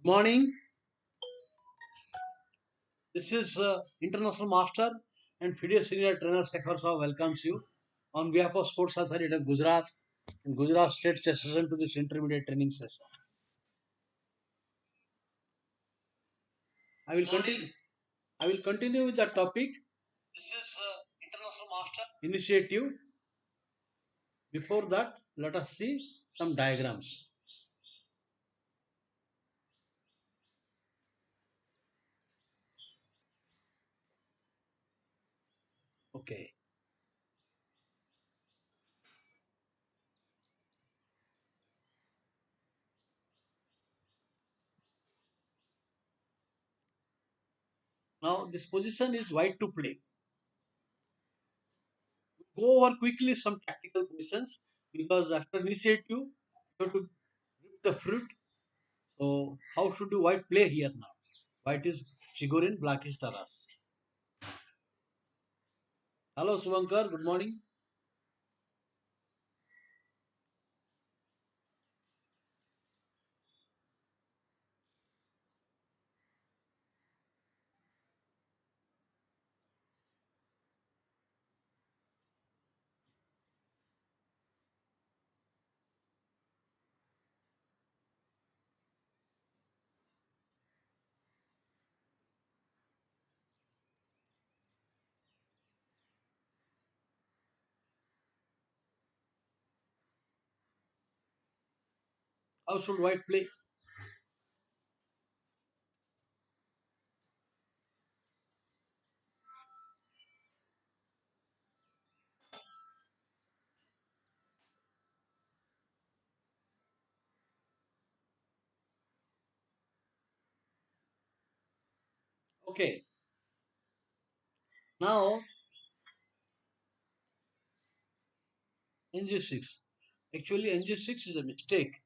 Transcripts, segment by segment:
Morning. This is International Master and FIDE Senior Trainer Sekhar Sahu welcomes you on behalf of Sports Authority of Gujarat and Gujarat State Chess Session to this intermediate training session. I will continue. I will continue with the topic. This is International Master Initiative. Before that, let us see some diagrams. Okay. Now this position is white to play. Go over quickly some tactical positions because after initiative you have to rip the fruit. So how should you white play here now? White is Chigurin, black is Taras. Hello Subankar, good morning. How should white play? Okay, now NG6. Actually NG6 is a mistake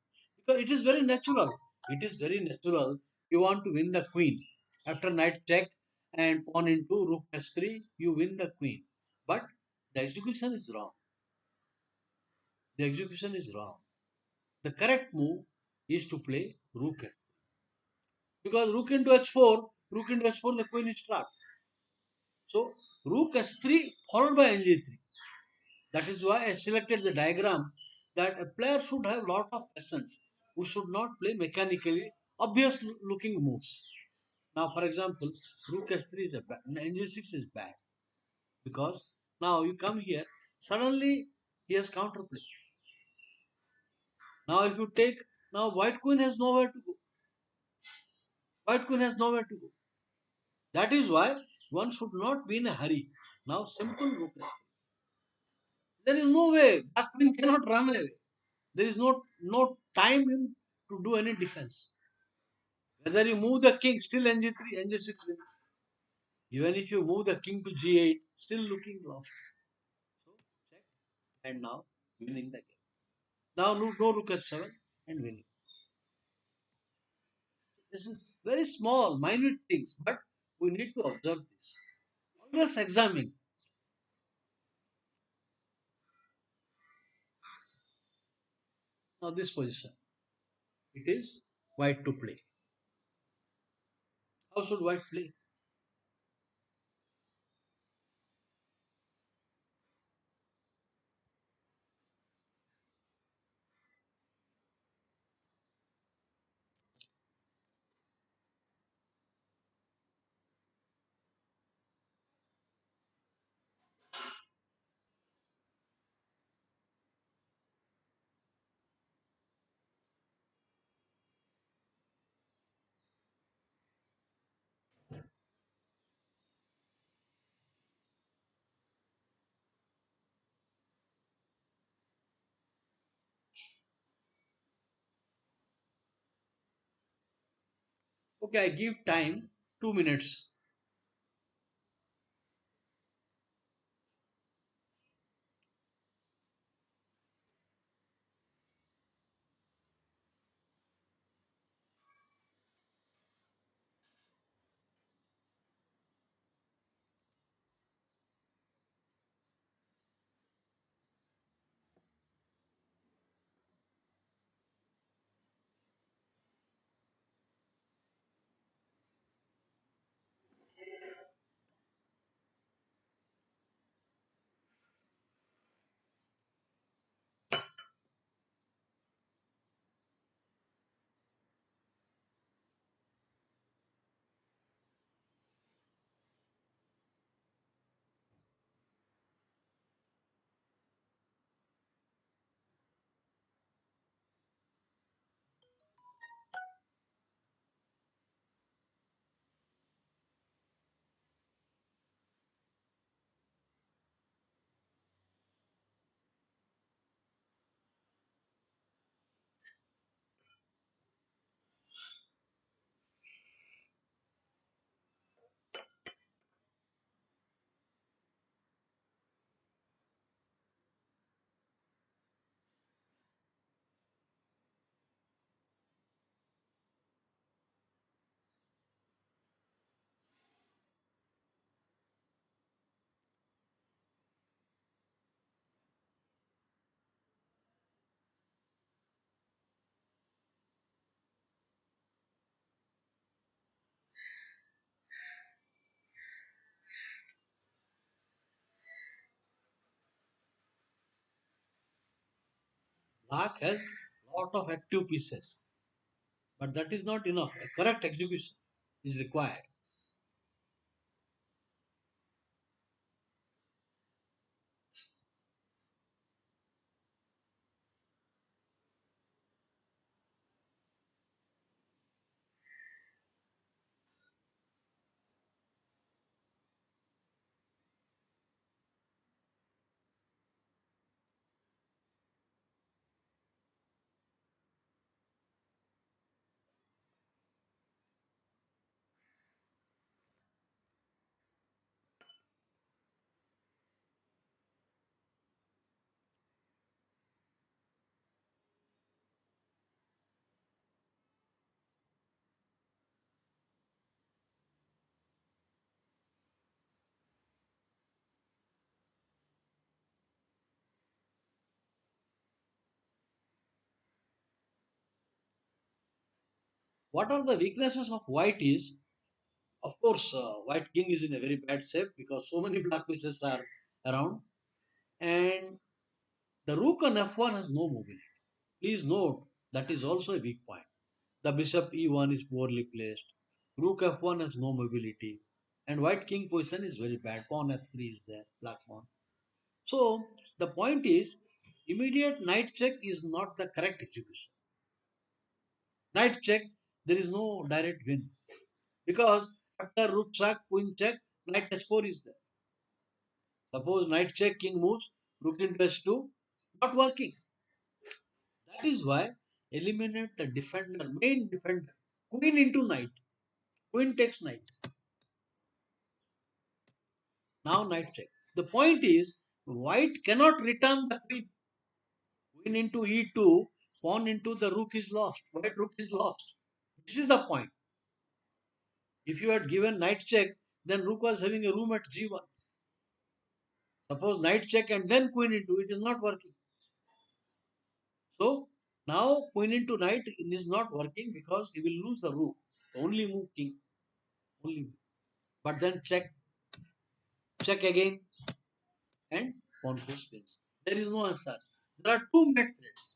because it is very natural. It is very natural. You want to win the queen. After knight check and pawn into rook s3, you win the queen. But the execution is wrong. The execution is wrong. The correct move is to play rook f. Because rook into h4, rook into h4, the queen is trapped. So rook s3 followed by ng3. That is why I selected the diagram that a player should have lot of essence. We should not play mechanically obvious looking moves. Now, for example, rook s3 is a bad, ng6 is bad because now you come here, suddenly he has counterplay. Now, if you take now white queen has nowhere to go. White queen has nowhere to go. That is why one should not be in a hurry. Now, simple rook s3. There is no way. Black queen cannot run away. There is no time in to do any defense. Whether you move the king, still ng3, ng6 wins. Even if you move the king to g8, still looking lost. So check and now winning the game. Now no rook h7 and winning. This is very small, minute things, but we need to observe this. Always examine. Now this position, it is white to play. How should white play? Okay, I give time 2 minutes. Black has lot of active pieces, but that is not enough. A correct execution is required. What are the weaknesses of white is, of course, white king is in a very bad shape because so many black pieces are around, and the rook on f1 has no mobility. Please note that is also a weak point. The bishop e1 is poorly placed. Rook f1 has no mobility, and white king position is very bad. Pawn f3 is there, black pawn. So the point is, immediate knight check is not the correct execution. Knight check, there is no direct win because after rook sack, queen check, knight h4 is there. Suppose knight check, king moves, rook into h2, not working. That is why eliminate the defender, main defender. Queen into knight. Queen takes knight. Now knight check. The point is, white cannot return the queen. Queen into e2, pawn into the rook is lost. White rook is lost. This is the point. If you had given knight check, then rook was having a room at g1. Suppose knight check and then queen into, it is not working. So now queen into knight is not working because he will lose the rook. Only move king. Only move. But then check, check again, and pawn goes wins. There is no answer. There are two mate threats.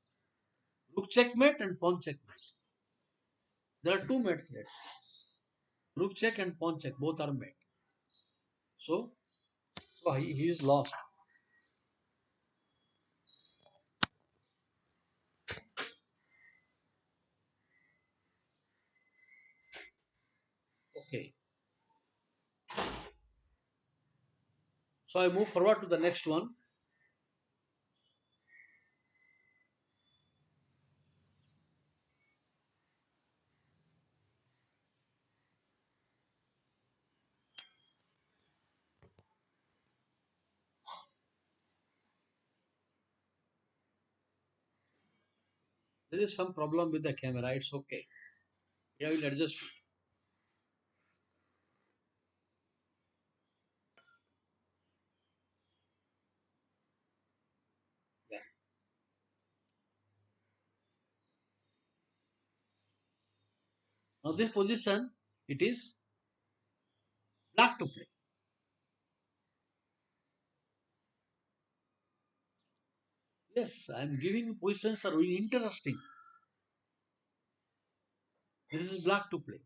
Rook checkmate and pawn checkmate. There are two mate threats. Rook check and pawn check. Both are mate. So, he is lost. Okay. So I move forward to the next one. There is some problem with the camera. It's okay. I will adjust it. Yeah. Now this position, it is black to play. Yes, I am giving positions are really interesting. This is black to play.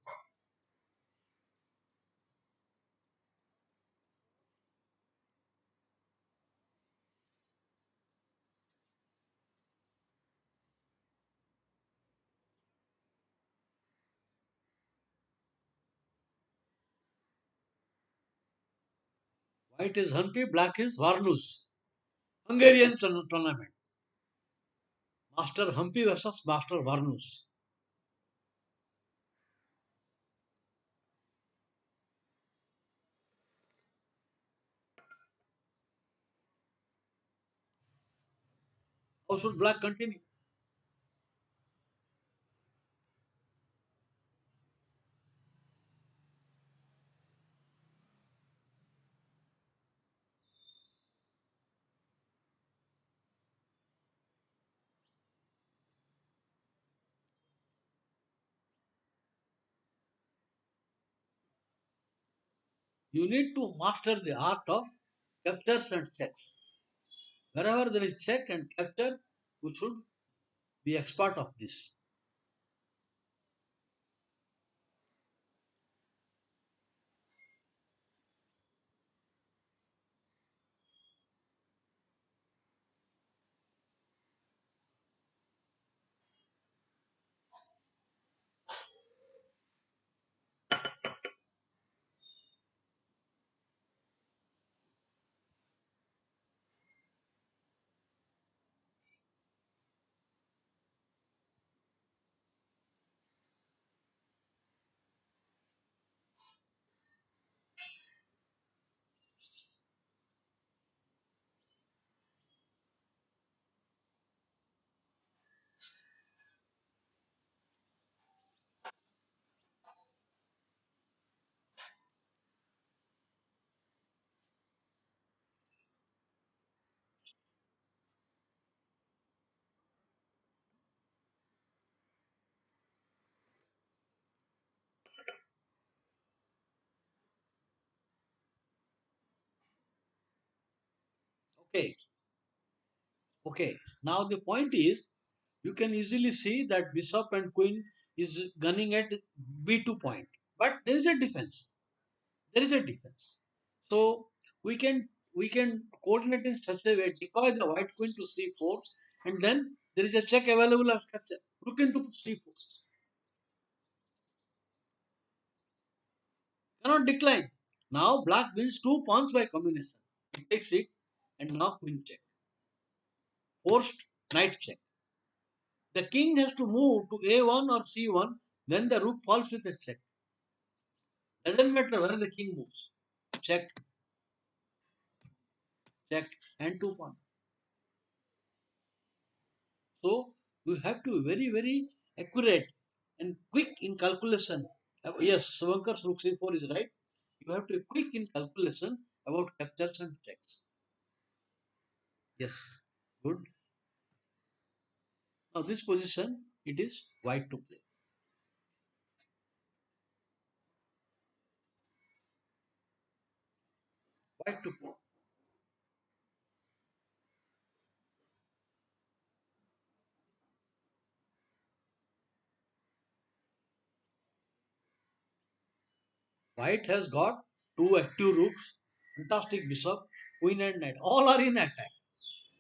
White is Hampi, black is Varnus. Hungarian tournament. Master Hampi versus Master Varnus. How should black continue? You need to master the art of captures and checks. Wherever there is check and capture, you should be expert of this. Okay, okay. Now the point is, you can easily see that bishop and queen is gunning at B2 point, but there is a defense. There is a defense. So we can coordinate in such a way, decoy the white queen to C4, and then there is a check available of capture. Rook into C4. Cannot decline. Now black wins two pawns by combination. He takes it, and now queen check. Forced knight check. The king has to move to A1 or C1, then the rook falls with a check. Doesn't matter where the king moves. Check, check, and two pawn. So you have to be very, very accurate and quick in calculation. Yes, Savankar's rook c4 is right. You have to be quick in calculation about captures and checks. Yes, good. Now this position, it is white to play. White to play. White has got two active rooks, fantastic bishop, queen and knight. All are in attack.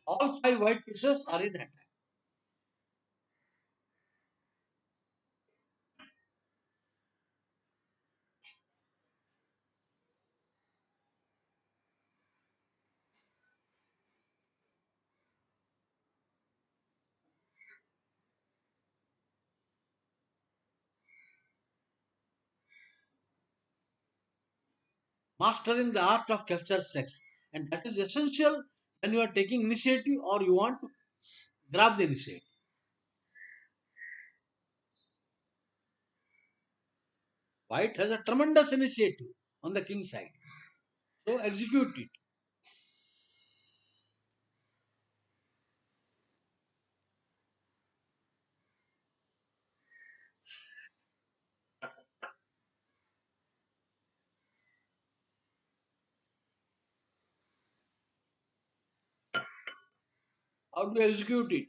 All five white pieces are in attack. Mastering the art of capture sex. And that is essential when you are taking initiative or you want to grab the initiative. White has a tremendous initiative on the king side. So execute it. How do you execute it?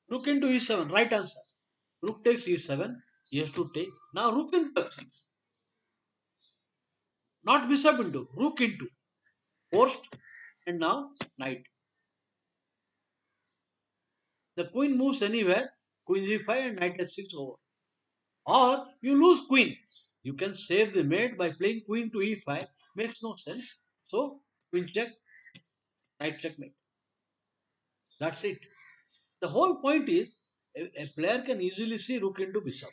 Rook into e7, right answer. Rook takes e7, he has to take. Now rook into f6. Not bishop into, rook into. Forced, and now knight. The queen moves anywhere, queen g5 and knight h6 over. Or you lose queen. You can save the mate by playing queen to e5. Makes no sense. So queen check, knight checkmate. That's it. The whole point is a player can easily see rook into bishop.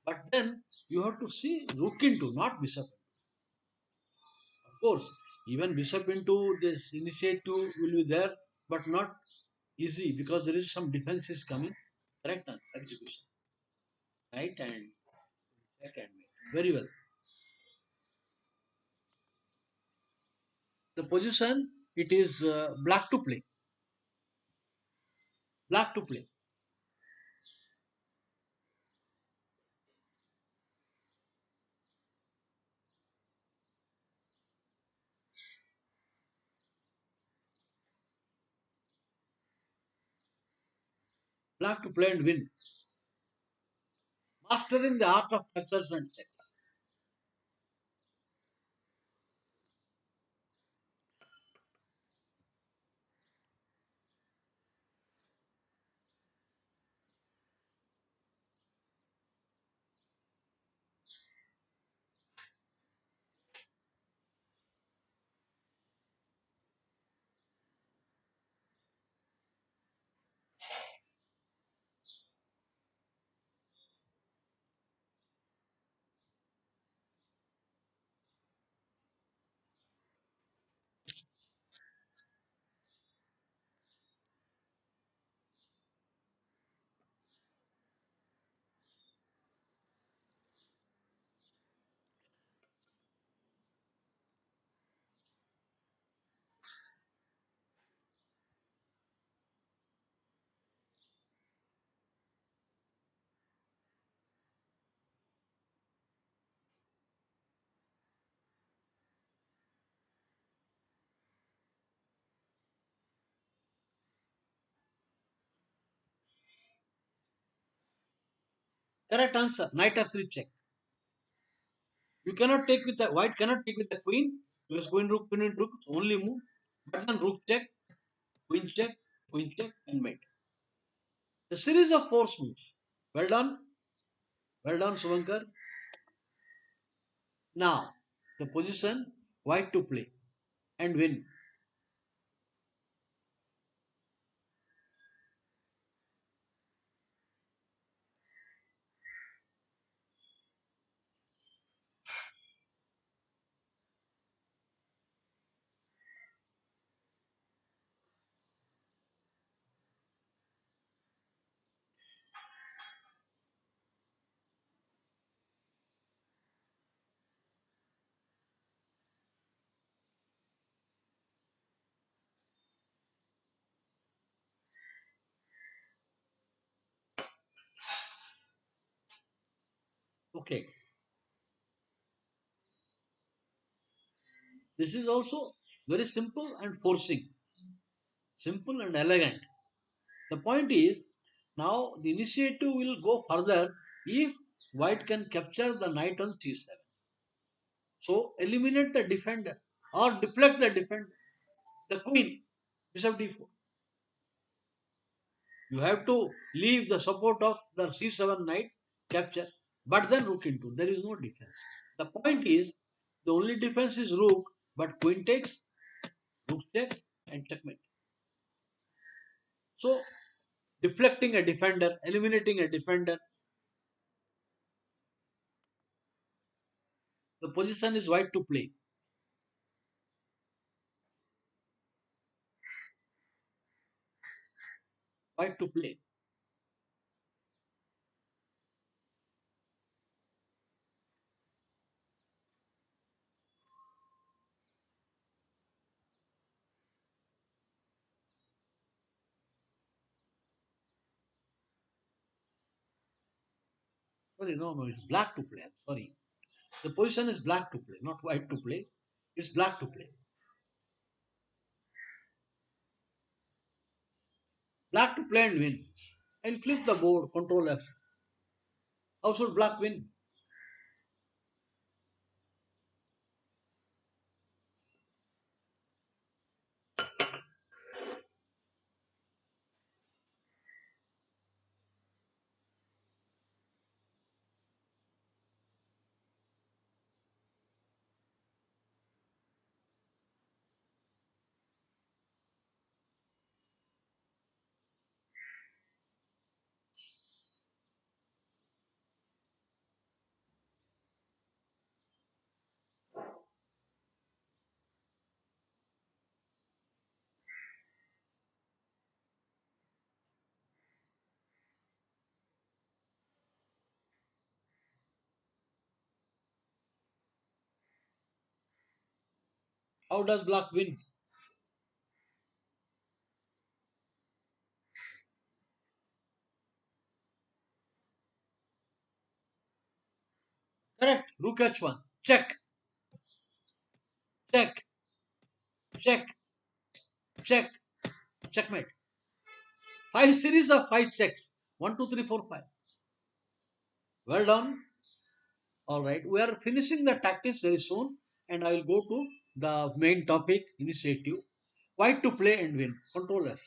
But then you have to see rook into, not bishop. Of course, even bishop into this initiative will be there, but not easy because there is some defense is coming. Correct execution. Right and check and mate. Very well. The position it is black to play. Black to play. Black to play and win. Mastering the art of captures and checks. Correct answer. Knight f3 check. You cannot take with the white cannot take with the queen because queen rook only move. But then rook check, queen check, and mate. A series of force moves. Well done, well done, Suvankar. Now the position white to play and win. Okay, this is also very simple and forcing, simple and elegant. The point is now the initiative will go further if white can capture the knight on c7. So eliminate the defender or deflect the defender. The queen, bishop d4. You have to leave the support of the c7 knight capture, but then rook into. There is no defense. The point is the only defense is rook, but queen takes, rook takes, and checkmate. So deflecting a defender, eliminating a defender, the position is white to play. White to play. Sorry, no, it's black to play. I'm sorry. The position is black to play, not white to play. It's black to play. Black to play and win. And flip the board, control F. How should black win? How does black win? Correct. Rook H1. Check, check, check, check, checkmate. Five series of five checks. One, two, three, four, five. Well done. All right. We are finishing the tactics very soon, and I will go to the main topic initiative. White to play and win. Control F.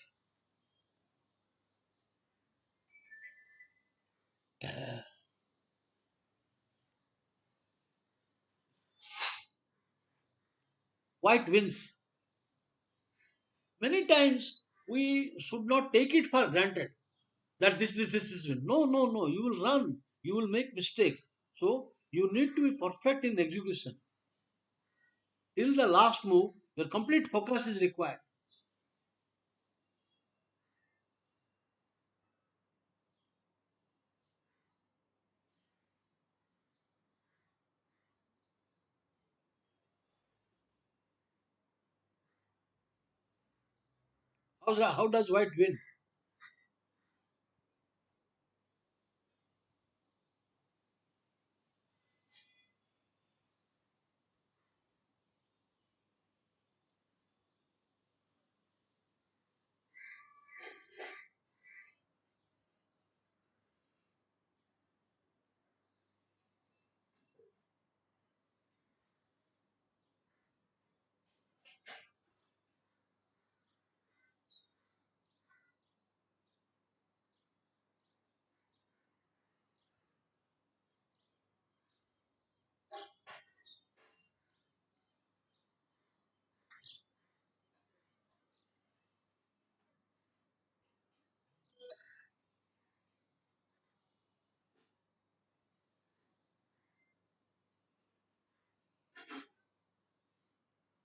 White wins. Many times we should not take it for granted that this is win. No, no, no. You will run. You will make mistakes. So you need to be perfect in execution. Till the last move, your complete focus is required. How does white win?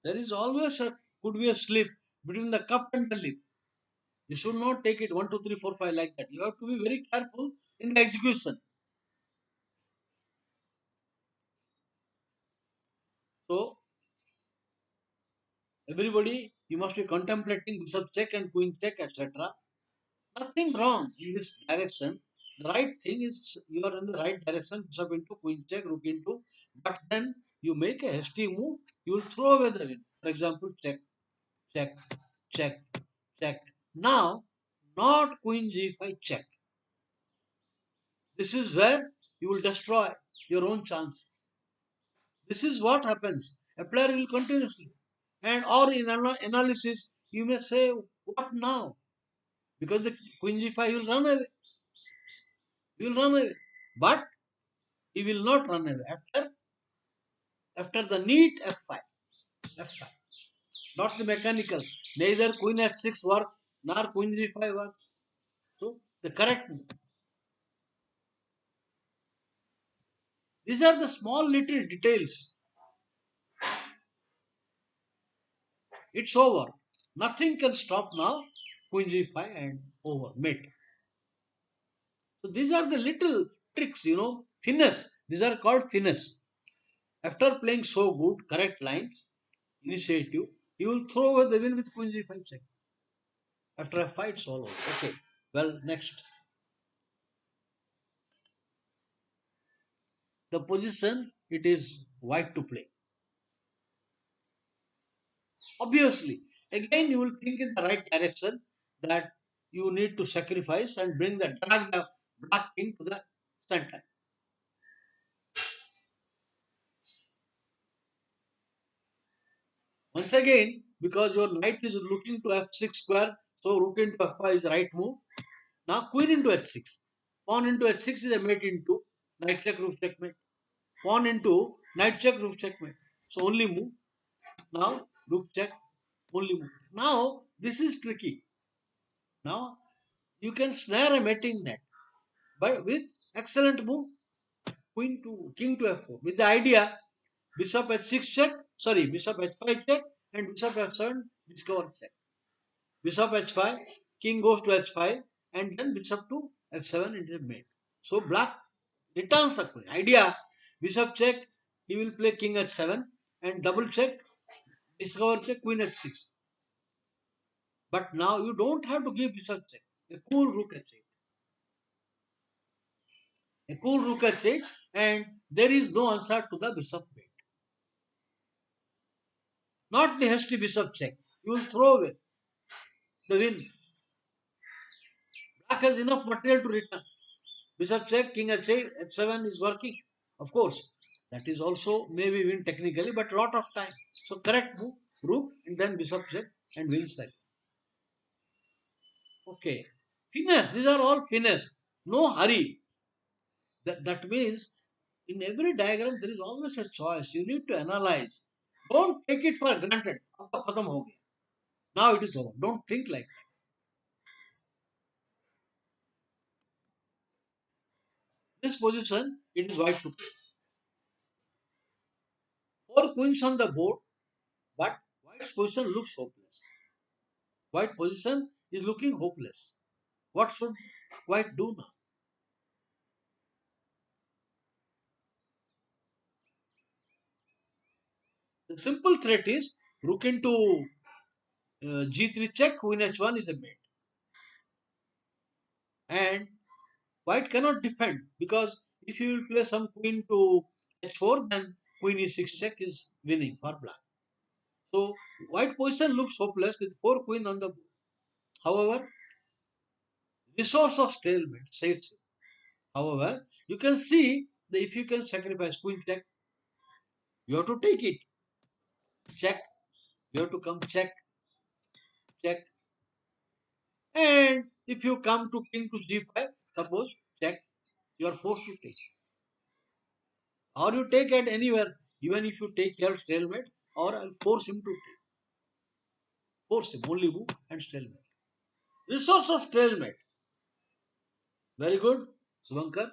There is always a could be a slip between the cup and the lip. You should not take it one, two, three, four, five like that. You have to be very careful in the execution. So everybody, you must be contemplating bishop check and queen check, etc. Nothing wrong in this direction. The right thing is you are in the right direction. Bishop into queen check, rook into. But then you make a hasty move. You will throw away the win. For example, check, check, check, check. Now, not queen g5 check. This is where you will destroy your own chance. This is what happens. A player will continuously. And or in analysis, you may say, what now? Because the queen g5 will run away. He will run away. But he will not run away after the neat f5. F5. Not the mechanical. Neither queen h6 work nor queen g5 works. So the correct move. These are the small little details. It's over. Nothing can stop now. Queen g5 and over. Mate. So these are the little tricks, finesse. These are called finesse. After playing so good, correct lines, initiative, you will throw away the win with queen g5 check. After a fight, it's all over. Okay. Well, next. The position, it is white to play. Obviously, again, you will think in the right direction that you need to sacrifice and drag the black king to the center. Once again, because your knight is looking to f6 square, so rook into f5 is the right move. Now queen into h6. Pawn into h6 is a mate into knight check, rook checkmate. Pawn into knight check, rook checkmate. So only move. Now rook check, only move. Now this is tricky. Now you can snare a mating net, but with excellent move, queen to king to f4. With the idea, bishop h6 check, sorry, bishop h5 check, and bishop f7 discover check. Bishop h5, king goes to h5, and then bishop to f7 into mate. So black returns the queen. Idea, bishop check, he will play king h7, and double check, discover check, queen h6. But now you don't have to give bishop check. A cool rook h8. A cool rook h8, and there is no answer to the bishop mate. Not the hasty bishop check. You will throw away the win. has enough material to return. Bishop check, king h8, h7 is working. Of course, that is also maybe win technically, but lot of time. So correct move, rook, and then bishop check and wins that. Okay. Finesse, these are all finesse. No hurry. That means in every diagram there is always a choice. You need to analyze. Don't take it for granted. अब तो खत्म हो गया. Now it is over. Don't think like that. This position, it is white to play. Four queens on the board, but white's position looks hopeless. White position is looking hopeless. What should white do now? The simple threat is rook into g3 check, queen h1 is a mate. And white cannot defend because if you will play some queen to h4, then queen e6 check is winning for black. So white position looks hopeless with four queen on the board. However, resource of stalemate saves it. However, you can see that if you can sacrifice queen check, you have to take it. Check. You have to come check, check. And if you come to king to g5, suppose check, you are forced to take. Or you take it anywhere, even if you take your stalemate, or I'll force him to take. Force him, only move and stalemate. Resource of stalemate. Very good, Subankar.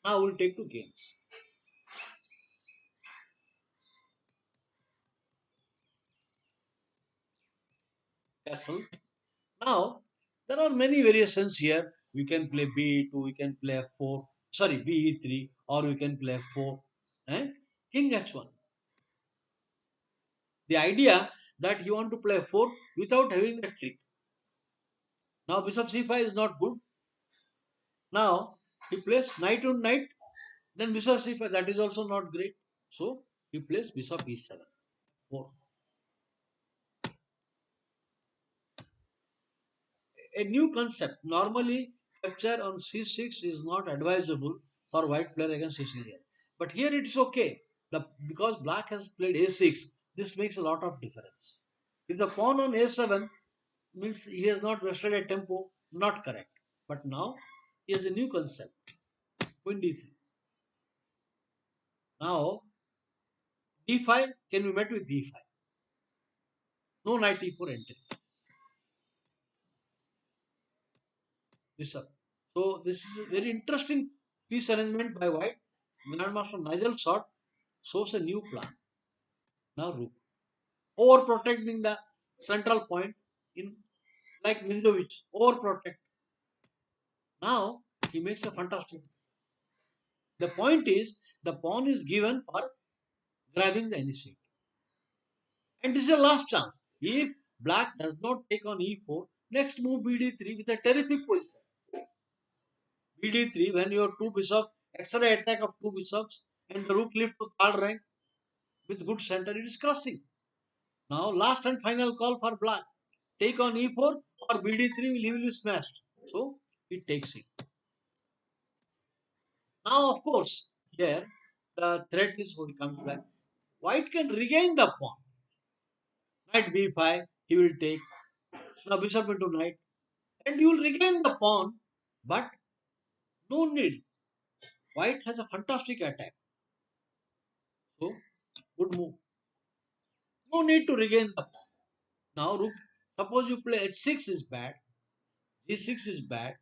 Now we'll take two games. Castle. Now, there are many variations here. We can play b2, we can play f4, sorry, be3, or we can play f4. And king h1. The idea that you want to play 4 without having the trick. Now bishop c5 is not good. Now he plays knight on knight, then bishop c5, that is also not great. So he plays bishop e7. 4. A new concept. Normally capture on c6 is not advisable for white player against Sicilian. But here it is okay. Because black has played a6, this makes a lot of difference. If the pawn on a7 means he has not rested a tempo, not correct. But now he has a new concept. Queen d3. Now d5 can be met with d5. No knight e4 entry. Bishop. So this is a very interesting piece arrangement by white. Grandmaster Nigel Short shows a new plan. Now rook. Overprotecting the central point in like Mindovic. Overprotect. Now he makes a fantastic. The point is the pawn is given for grabbing the initiative. And this is a last chance. If black does not take on e4, next move bd3 with a terrific position. bd3 when your two bishops, extra attack of two bishops, and the rook lift to third rank with good center, it is crushing. Now last and final call for black. Take on e4 or bd3 will be smashed. So it takes it. Now of course here the threat is when comes back. White can regain the pawn. Knight b5 he will take. Now bishop into knight. And you will regain the pawn, but no need. White has a fantastic attack. So, good move. No need to regain the pawn. Now, rook, suppose you play h6 is bad, g6 is bad,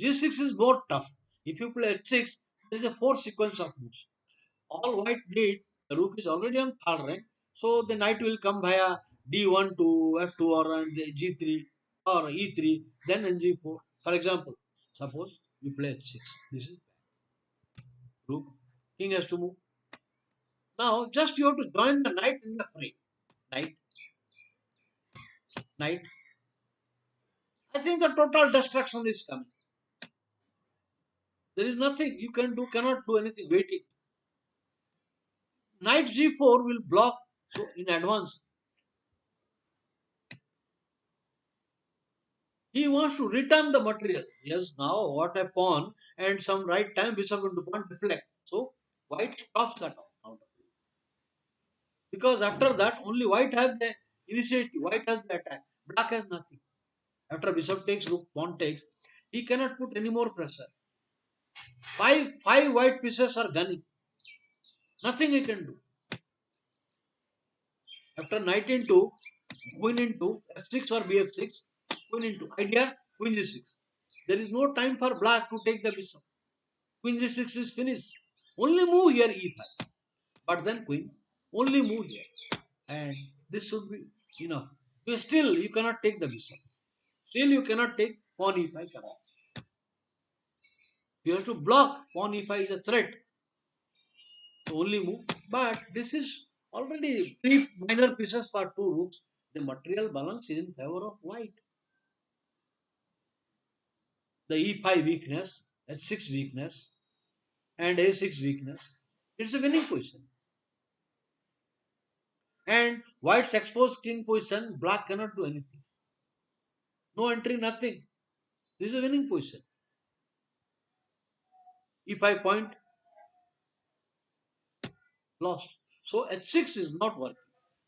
g6 is more tough. If you play h6, there is a four sequence of moves. All white need, the rook is already on third rank, so the knight will come via d1 to f2 or g3 or e3, then ng4. For example, suppose you play h6. This is rook. King has to move. Now, just you have to join the knight in the fray. Knight, knight. I think the total destruction is coming. There is nothing you can do, cannot do anything. Waiting. Knight g4 will block so in advance. He wants to return the material. Yes, now what a pawn and some right time bishop into pawn deflect. So white stops that out. Because after that only white has the initiative, white has the attack. Black has nothing. After bishop takes, rook, pawn takes, he cannot put any more pressure. Five white pieces are gunning. Nothing he can do. After knight into, queen into f6 or bf6, queen into idea, queen g6. There is no time for black to take the bishop. Queen g6 is finished. Only move here e5. But then queen, only move here. And this should be enough. But still, you cannot take the bishop. Still, you cannot take pawn e5. You have to block pawn e5 is a threat. To only move. But this is already three minor pieces for two rooks. The material balance is in favor of white. The e5 weakness, h6 weakness, and a6 weakness. It's a winning position. And white's exposed king position, black cannot do anything. No entry, nothing. This is a winning position. E5 point lost. So h6 is not working.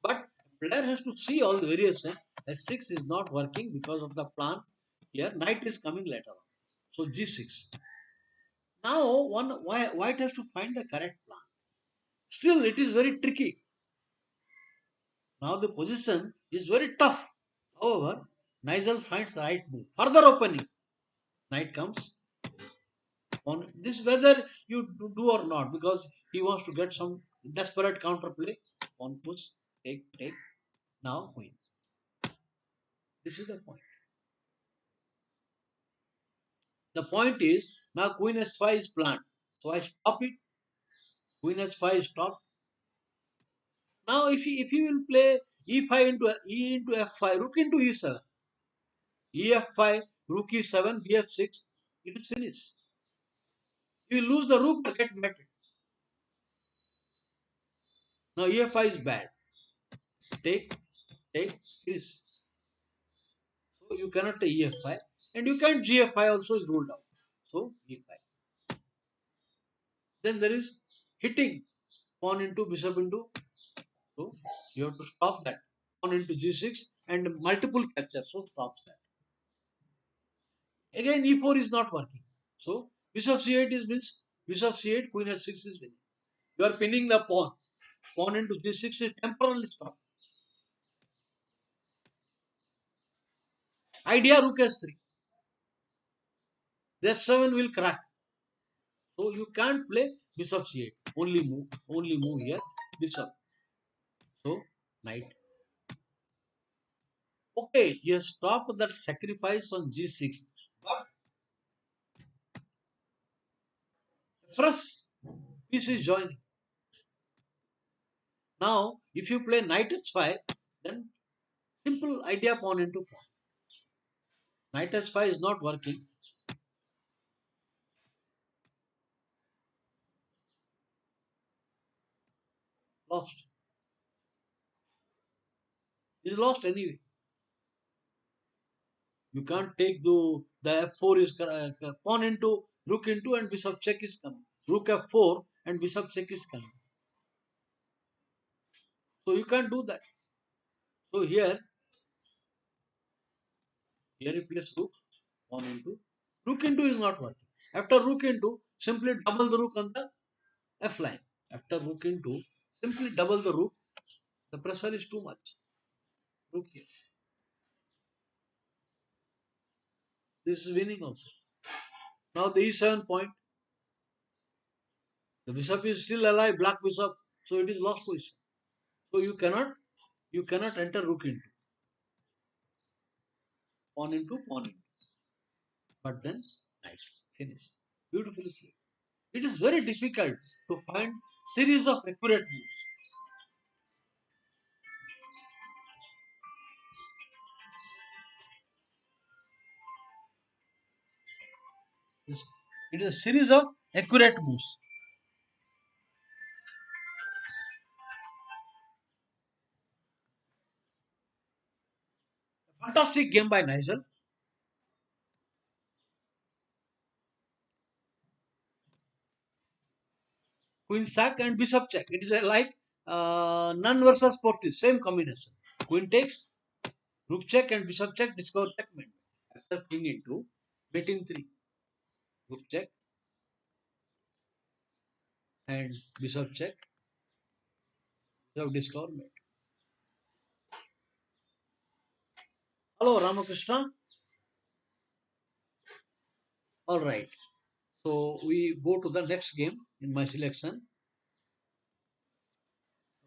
But player has to see all the variation. H6 is not working because of the plan. Here, knight is coming later on. So g6. Now, white has to find the correct plan. Still, it is very tricky. Now, the position is very tough. However, Nigel finds the right move. Further opening. Knight comes on this whether you do or not because he wants to get some desperate counterplay. On push, take. Now, queen. This is the point. The point is now queen h5 is planned. So I stop it. Queen h5 is stopped. Now if he will play e5 into e into f5, rook into e7, ef5, rook e7, bf6, it is finished. You will lose the rook or get mated. Now ef5 is bad. Take this. So you cannot take ef5 and you can't gf5 also is ruled out. So e5. Then there is hitting pawn into bishop into. So you have to stop that. Pawn into g6 and multiple capture. So stops that. Again e4 is not working. So bishop c8 is means bishop c8, queen h6 is winning. You are pinning the pawn. Pawn into g6 is temporarily stopped. Idea rook h3. This 7 will crack. So you can't play bishop c8. Only move here. Bishop. So knight. Okay, he has stopped that sacrifice on g6. But first piece is joining. Now, if you play knight h5, then simple idea pawn into pawn. Knight h5 is not working. Lost. Is lost anyway. You can't take the f4 is pawn into rook into and bishop check is coming. Rook f4 and bishop check is coming. So you can't do that. So here you place rook pawn into rook into is not working. After rook into simply double the rook on the f line. After rook into simply double the rook. The pressure is too much. Rook here. This is winning also. Now the e7 point. The bishop is still alive, black bishop. So it is lost position. So you cannot enter rook into pawn into pawn into. But then knight finish. Beautifully played. It is very difficult to find series of accurate moves. It's- It is a series of accurate moves. Fantastic game by Nigel. Queen sack and bishop check. It is like nun versus fortress, same combination. Queen takes, rook check and bishop check, discover checkmate. After king into mate in 3, rook check and bishop check, you have discovered mate. Hello Ramakrishna. All right. So we go to the next game in my selection.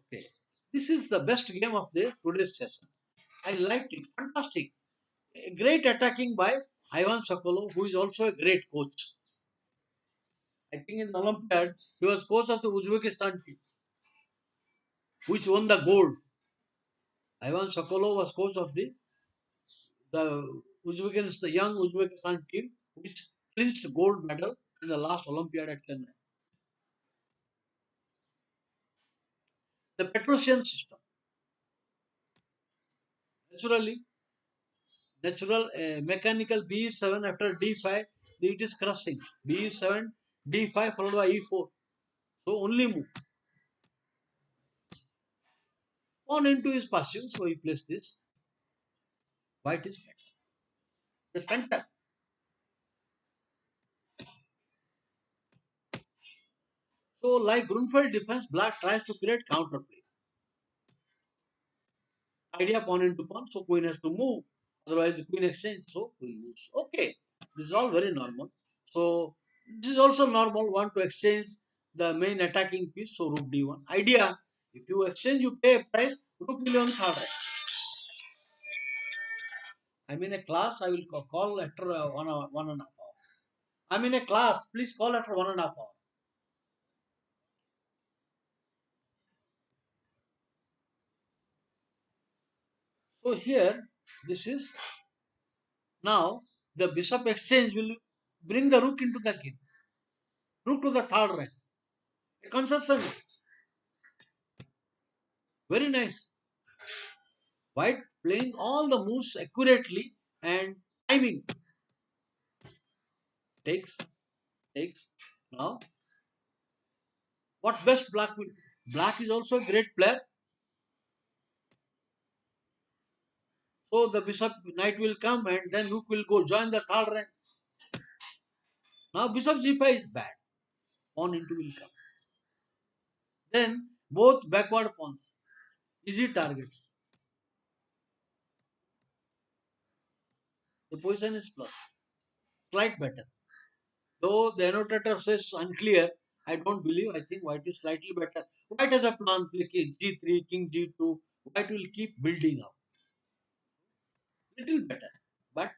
Okay. This is the best game of the today's session. I liked it. Fantastic. A great attacking by Ivan Sokolov, who is also a great coach. I think in the Olympiad, he was coach of the Uzbekistan team, which won the gold. Ivan Sokolov was coach of the Uzbekistan, the young Uzbekistan team, which clinched gold medal in the last Olympiad at Chennai. The Petrossian system. Naturally, mechanical B7 after D5, it is crushing. B7, D5 followed by E4. So only move. On into his passive, so he plays this. White is better. The center. So like Grunfeld defense, black tries to create counterplay. Idea pawn into pawn, so queen has to move. Otherwise, the queen exchange, so queen moves. Okay, this is all very normal. So this is also normal. Want to exchange the main attacking piece, so rook d1. Idea: if you exchange, you pay a price. Rook will be on third rank. I'm in a class. I will call after 1 hour, 1.5 hour. I'm in a class. Please call after 1.5 hour. So here, this is now the bishop exchange will bring the rook into the game. Rook to the third rank. A concession. Very nice. White playing all the moves accurately and timing. Takes, takes. Now, what best black will? Black is also a great player. So the bishop knight will come and then rook will go join the third rank. Now bishop g5 is bad. Pawn into will come. Then both backward pawns. Easy targets. The position is plus. Slight better. Though the annotator says unclear, I don't believe. I think white is slightly better. White has a plan, play king g3, king g2. White will keep building up. Little better. But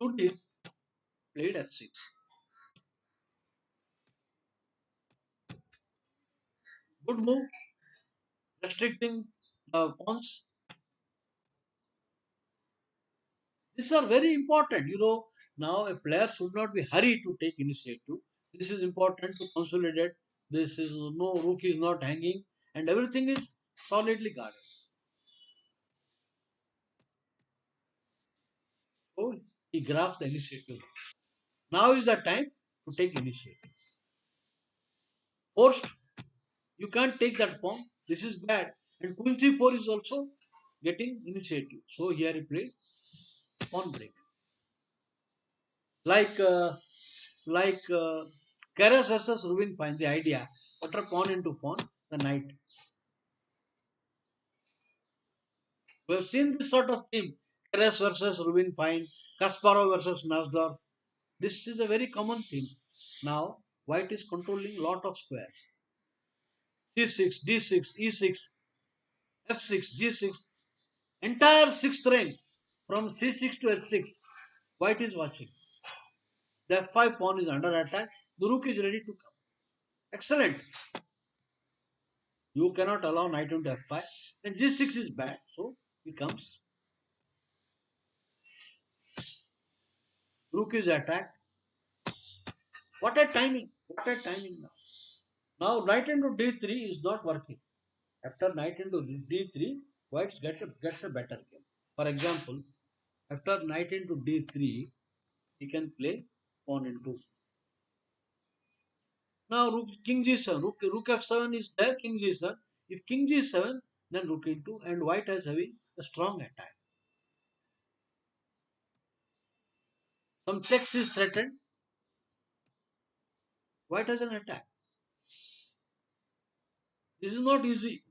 rook is played f6. Good move, restricting the pawns. These are very important. Now a player should not be hurried to take initiative. This is important to consolidate. This is no rook is not hanging, and everything is solidly guarded. So he grabs the initiative. Now is the time to take initiative. Forced, you can't take that pawn. This is bad. And queen c4 is also getting initiative. So here he played pawn break. Like Keras versus Rubin Fine, the idea. After pawn into pawn, the knight. We have seen this sort of thing. Keras versus Rubin Fine, Kasparov versus Nasdorf. This is a very common thing. Now, white is controlling lot of squares. C6, D6, E6, F6, G6, entire sixth rank from C6 to H6. White is watching. The F5 pawn is under attack. The rook is ready to come. Excellent. You cannot allow knight into F5. Then G6 is bad. So he comes. Rook is attacked. What a timing. What a timing now. Now knight into D3 is not working. After knight into D3, white gets a better game. For example, after knight into D3, he can play pawn into Now king g7, rook f7 is there, king g7. If king g7, then rook into, and white has having a strong attack. Some checks is threatened, white has an attack. This is not easy.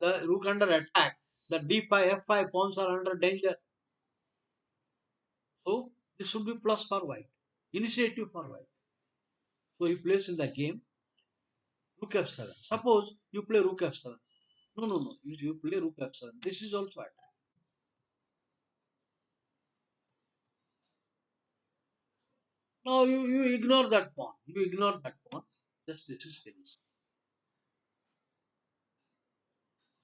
The rook under attack, the d5, f5 pawns are under danger. So this should be plus for white, initiative for white. So he plays in the game rook f7. Suppose you play rook f7. No, no, no. You play rook f7. This is also attack. Now you ignore that pawn. You ignore that pawn. Just this is finished.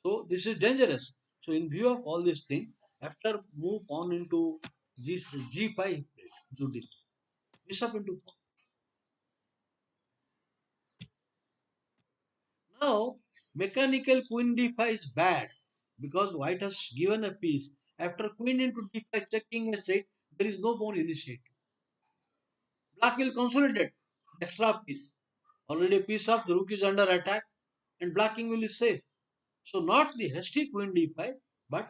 So this is dangerous. So in view of all these things, after move pawn into g5, Judy. Bishop into pawn. Now mechanical queen d5 is bad because white has given a piece. After queen into d5 checking h8, there is no pawn initiative. Black will consolidate extra piece. Already a piece of the rook is under attack and blacking will be safe. So not the hasty queen d5, but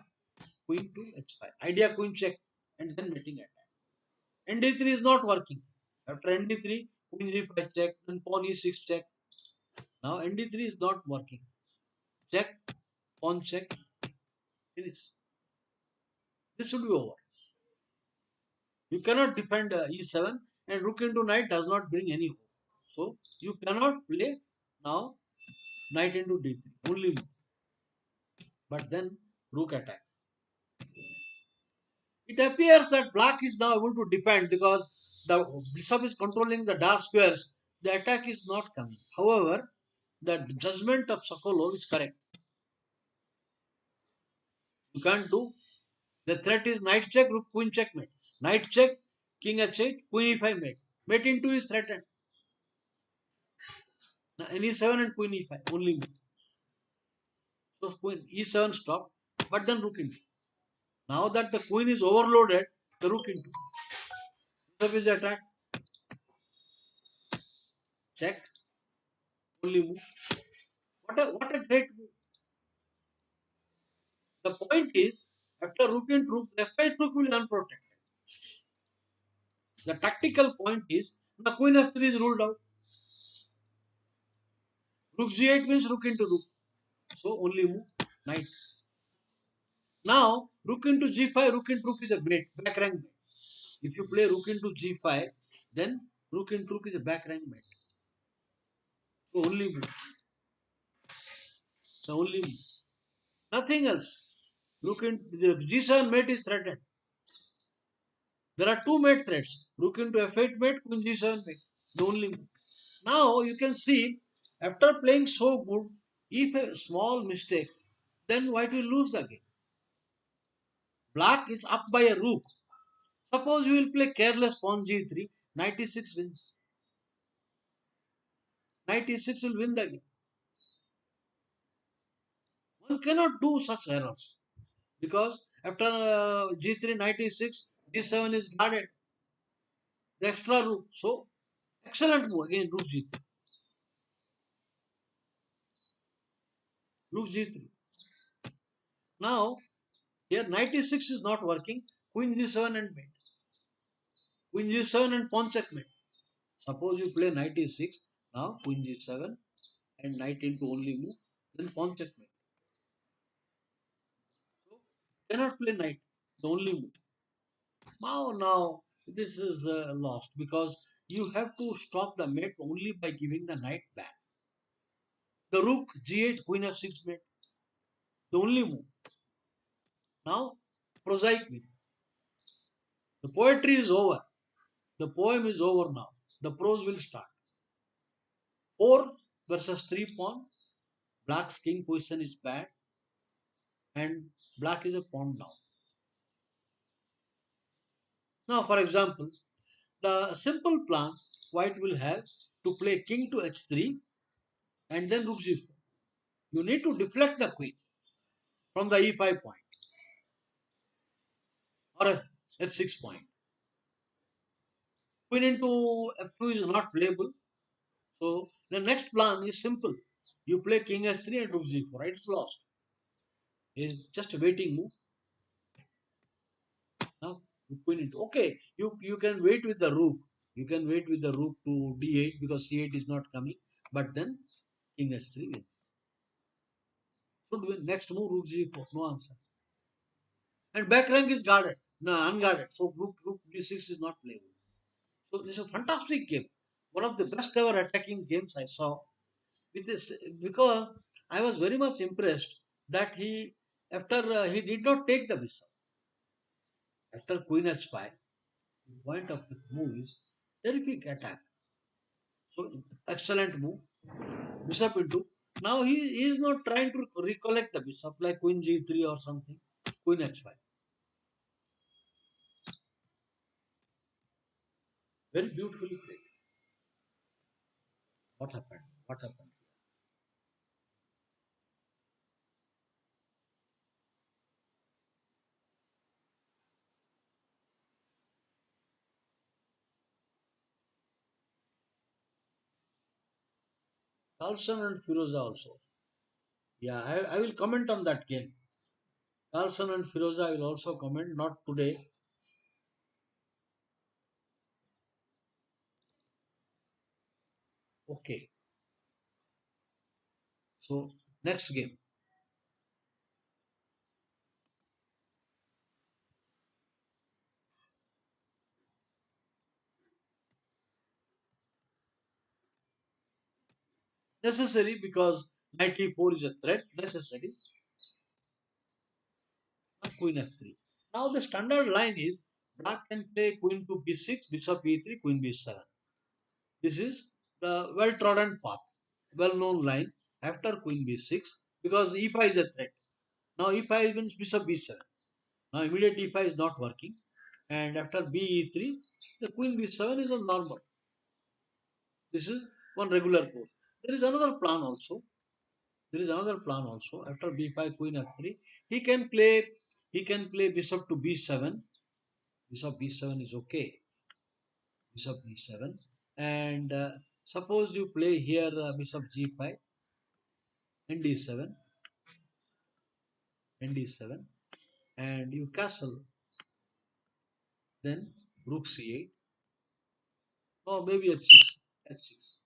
queen to h5. Idea queen check and then mating attack. nd3 is not working. After nd3, queen g5 check, then pawn e6 check. Now nd3 is not working. Check, pawn check, finish. This should be over. You cannot defend e7 and rook into knight does not bring any hope. So you cannot play now knight into d3. Only move. But then rook attack. It appears that black is now able to defend because the bishop is controlling the dark squares. The attack is not coming. However, the judgment of Sokolov is correct. You can't do. The threat is knight check, rook queen checkmate. Knight check, king h8, queen e5 mate. Mate into is threatened. Now, e7 and queen e5 only move. So queen e7 stop, but then rook into. Now that the queen is overloaded, the rook into. Bishop is attacked. Check, only move. What a great move. The point is, after rook and rook, the f8 rook will be unprotected. The tactical point is, the queen f3 is ruled out. Rook g8 means rook into rook. So only move knight. Now, rook into g5, rook into rook is a mate, back rank mate. If you play rook into g5, then rook into rook is a back rank mate. So only move. So only move. Nothing else. Rook into the g7 mate is threatened. There are two mate threats. Rook into f8 mate, queen g7 mate. The only move. Now you can see after playing so good, if a small mistake, then white will lose the game. Black is up by a rook. Suppose you will play careless pawn g3, knight e6 wins. Knight e6 will win the game. One cannot do such errors because after g3, knight e6, d7 is guarded. The extra rook. So excellent move again, rook g3. Rook g3. Now here knight e6 is not working. Queen g7 and mate. Queen g7 and pawn checkmate. Suppose you play knight e6, now queen g7 and knight into only move, then pawn checkmate. So cannot play knight, the only move. Now this is lost because you have to stop the mate only by giving the knight back. The rook g8, queen f6 mate, the only move. Now prosaic win. The poetry is over. The poem is over now. The prose will start. 4 versus 3 pawn. Black's king position is bad and black is a pawn now. Now, for example, the simple plan white will have to play king to h3 and then rook g4. You need to deflect the queen from the e5 point or f6 point. Queen into f2 is not playable. So The next plan is simple. You play king h3 and rook g4, right? It's lost. It's just a waiting move. Now, you queen it. Okay, you can wait with the rook. You can wait with the rook to d8 because c8 is not coming. But then king h3 win. Should win. Next move rook g4. No answer. And back rank is guarded. No, unguarded. So rook d6 is not playable. So this is a fantastic game. One of the best ever attacking games I saw. With this, because I was very much impressed that he after he did not take the bishop after queen h5. The point of the move is terrific attack. So excellent move. Bishop into. Now he is not trying to recollect the bishop like queen g3 or something. Queen h5. Very beautifully played. What happened? What happened? Carlson and Firoza also. Yeah, I will comment on that game. Carlson and Firoza will also comment. Not today. Okay. So next game. Necessary because knight e4 is a threat. Necessary. Queen f3. Now the standard line is black can play queen to b6, bishop e3, queen b7. This is the well-trodden path, well-known line after queen b6 because e5 is a threat. Now e5 means bishop b7. Now immediate e5 is not working, and after b e3, the queen b7 is a normal. This is one regular course. There is another plan also. There is another plan also. After b5, queen f3, he can play bishop to b7. Bishop b7 is okay. Bishop b7, and suppose you play here bishop g5 and d7 and d7, and you castle, then rook c8 or maybe h6.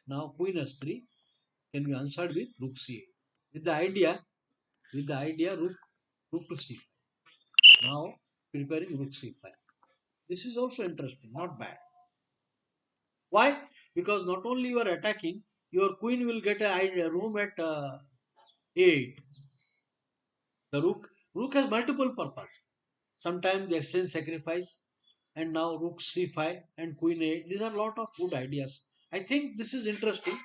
Now queen h3 can be answered with rook c8 with the idea rook to c5. Now preparing rook c5. This is also interesting, not bad. Why? Because not only you are attacking, your queen will get a room at 8. The rook has multiple purpose. Sometimes they exchange sacrifice, and now rook c5 and queen a8. These are a lot of good ideas. I think this is interesting.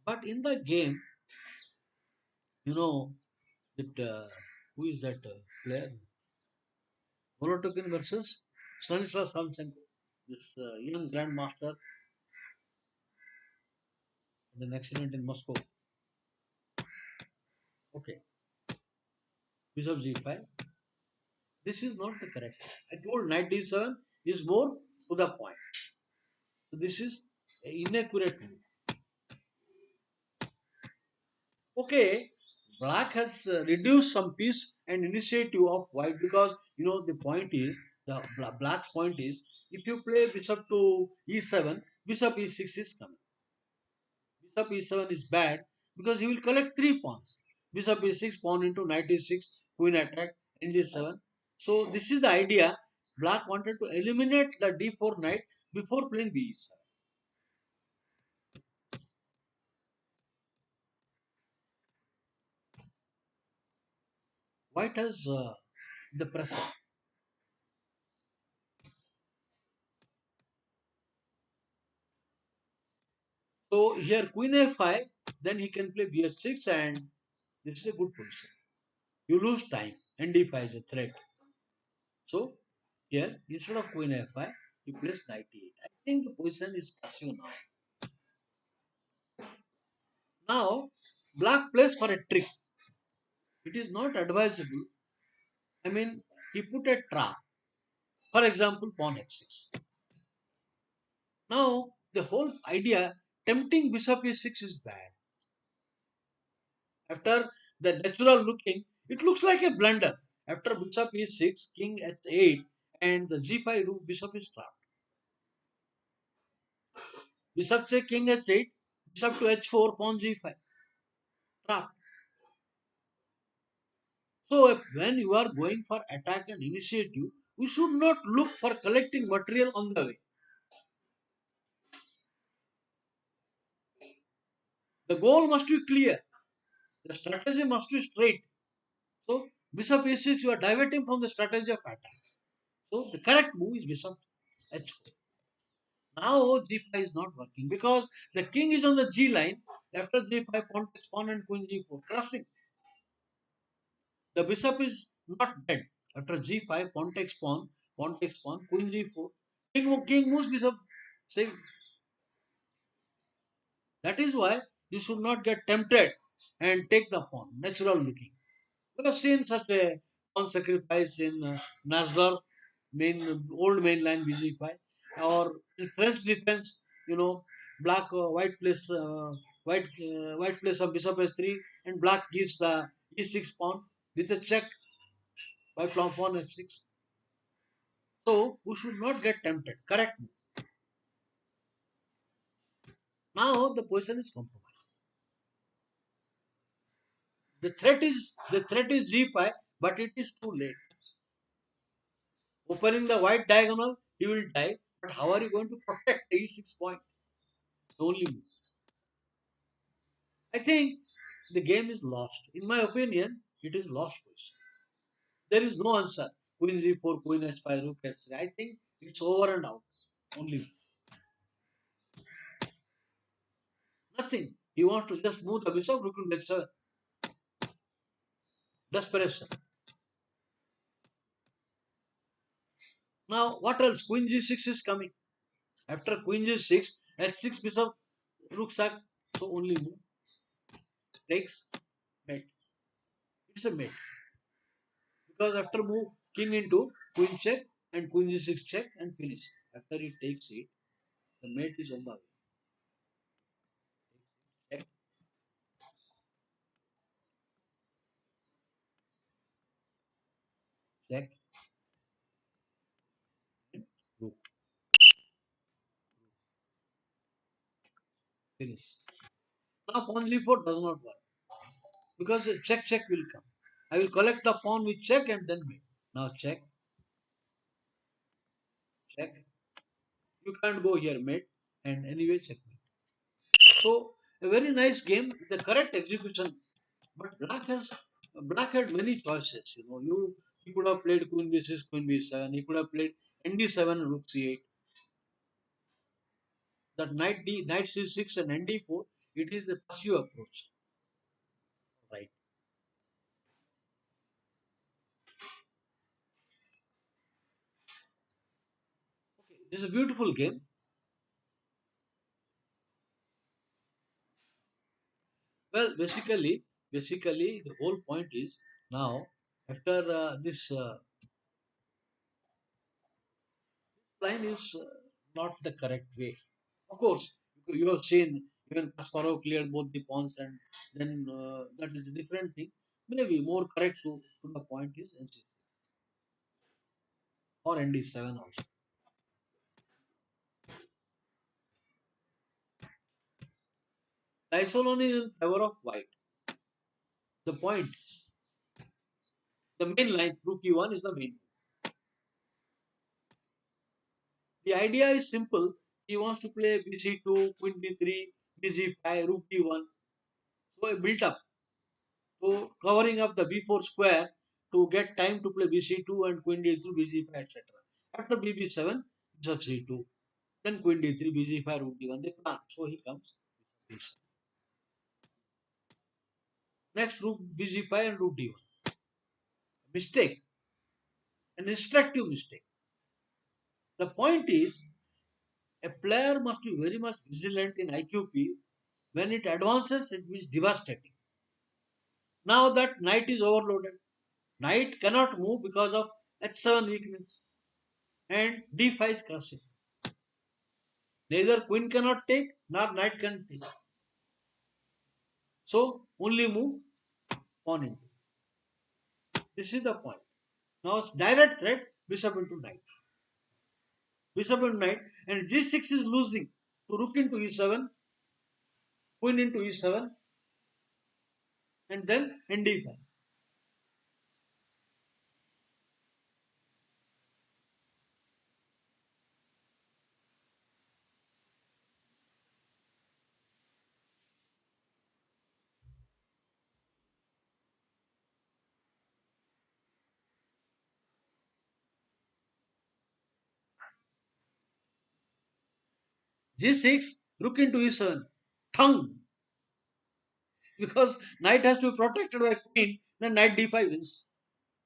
But in the game, you know that who is that player? Molotokin versus Stanislav Samchenko, this young grandmaster in an accident in Moscow. Okay, bishop g5. This is not the correct. I told knight d7 is more to the point. So this is inaccurate move. Okay, black has reduced some piece and initiative of white because the point is black's point is if you play bishop to e7, bishop e6 is coming. Bishop e7 is bad because he will collect three pawns. Bishop e6, pawn into knight e6, queen attack, and d7. So this is the idea. Black wanted to eliminate the d4 knight before playing b7. White has the pressure. So here queen a5, then he can play bh6 and this is a good position. You lose time and d5 is a threat. So here instead of queen a5, he plays knight e8. I think the position is passive now. Now black plays for a trick. It is not advisable. I mean, he put a trap. For example, pawn f6. Now the whole idea Tempting bishop e6 is bad. After the natural looking, it looks like a blunder. After bishop e6, king h8, and the g5 rook, bishop is trapped. Bishop check, king h8, bishop to h4, pawn g5, trapped. So when you are going for attack and initiative, you should not look for collecting material on the way. The goal must be clear. The strategy must be straight. So bishop e6, you are diverting from the strategy of attack. So the correct move is bishop h4. Now g5 is not working because the king is on the g line. After g5, pawn takes pawn and queen g4, crossing. The bishop is not dead. After g5, pawn takes pawn, queen g4. King moves bishop. Say that is why you should not get tempted and take the pawn. Natural looking. We have seen such a pawn sacrifice in Nasdaq, old mainline BG5, or in French defense, black white place white place of bishop s3, and black gives the e6 pawn with a check by pawn f6. So we should not get tempted. Correct me. Now the position is compromised. The threat is g5, but it is too late. Opening the white diagonal, he will die. But how are you going to protect the e6 point? Only move. I think the game is lost. In my opinion, it is lost position. There is no answer. Queen g4, queen h5, rook s3. I think it's over and out. Only nothing. He wants to just move the bishop, rook to h7. Desperation. Now, what else? Queen g6 is coming. After queen g6, h6 bishop, rook sack. So only move. Takes mate. It's a mate. Because after move king into queen check and queen g6 check and finish. After he takes it, the mate is on the way. Check, check, and rook. Finish. Now pawn g4 does not work because a check will come. I will collect the pawn with check and then mate. Now check, check. You can't go here mate and anyway checkmate. So a very nice game, the correct execution. But black had many choices. He could have played queen b6, queen b7. He could have played nd7 and rook c8. That knight c6 and nd4. It is a passive approach, right? Okay, this is a beautiful game. Well, basically, the whole point is now after this line is not the correct way. Of course, you have seen even Kasparov cleared both the pawns, and then that is a different thing. Maybe more correct to the point is NC or ND7 also. The isolationism is in favor of white. The point, the main line, rook e1 is the main. The idea is simple. He wants to play bc2, queen d3, bg5, rook d1. So I built up. So covering up the b4 square to get time to play bc2 and queen d3, bg5, etc. After bb7, bishop c2. Then queen d3, bg5, rook d1. They plan. So he comes. Next rook bg5 and rook d1. Mistake. An instructive mistake. The point is a player must be very much vigilant in IQP. When it advances, it is devastating. Now that knight is overloaded. Knight cannot move because of h7 weakness and d5 is crossing. Neither queen cannot take nor knight can take. So only move pawn into. This is the point. Now it's direct threat, bishop into knight. Bishop into knight, and g6 is losing to rook into e7, queen into e7, and then nd5. G6, rook into e7, tongue, because knight has to be protected by queen, then knight d5 wins.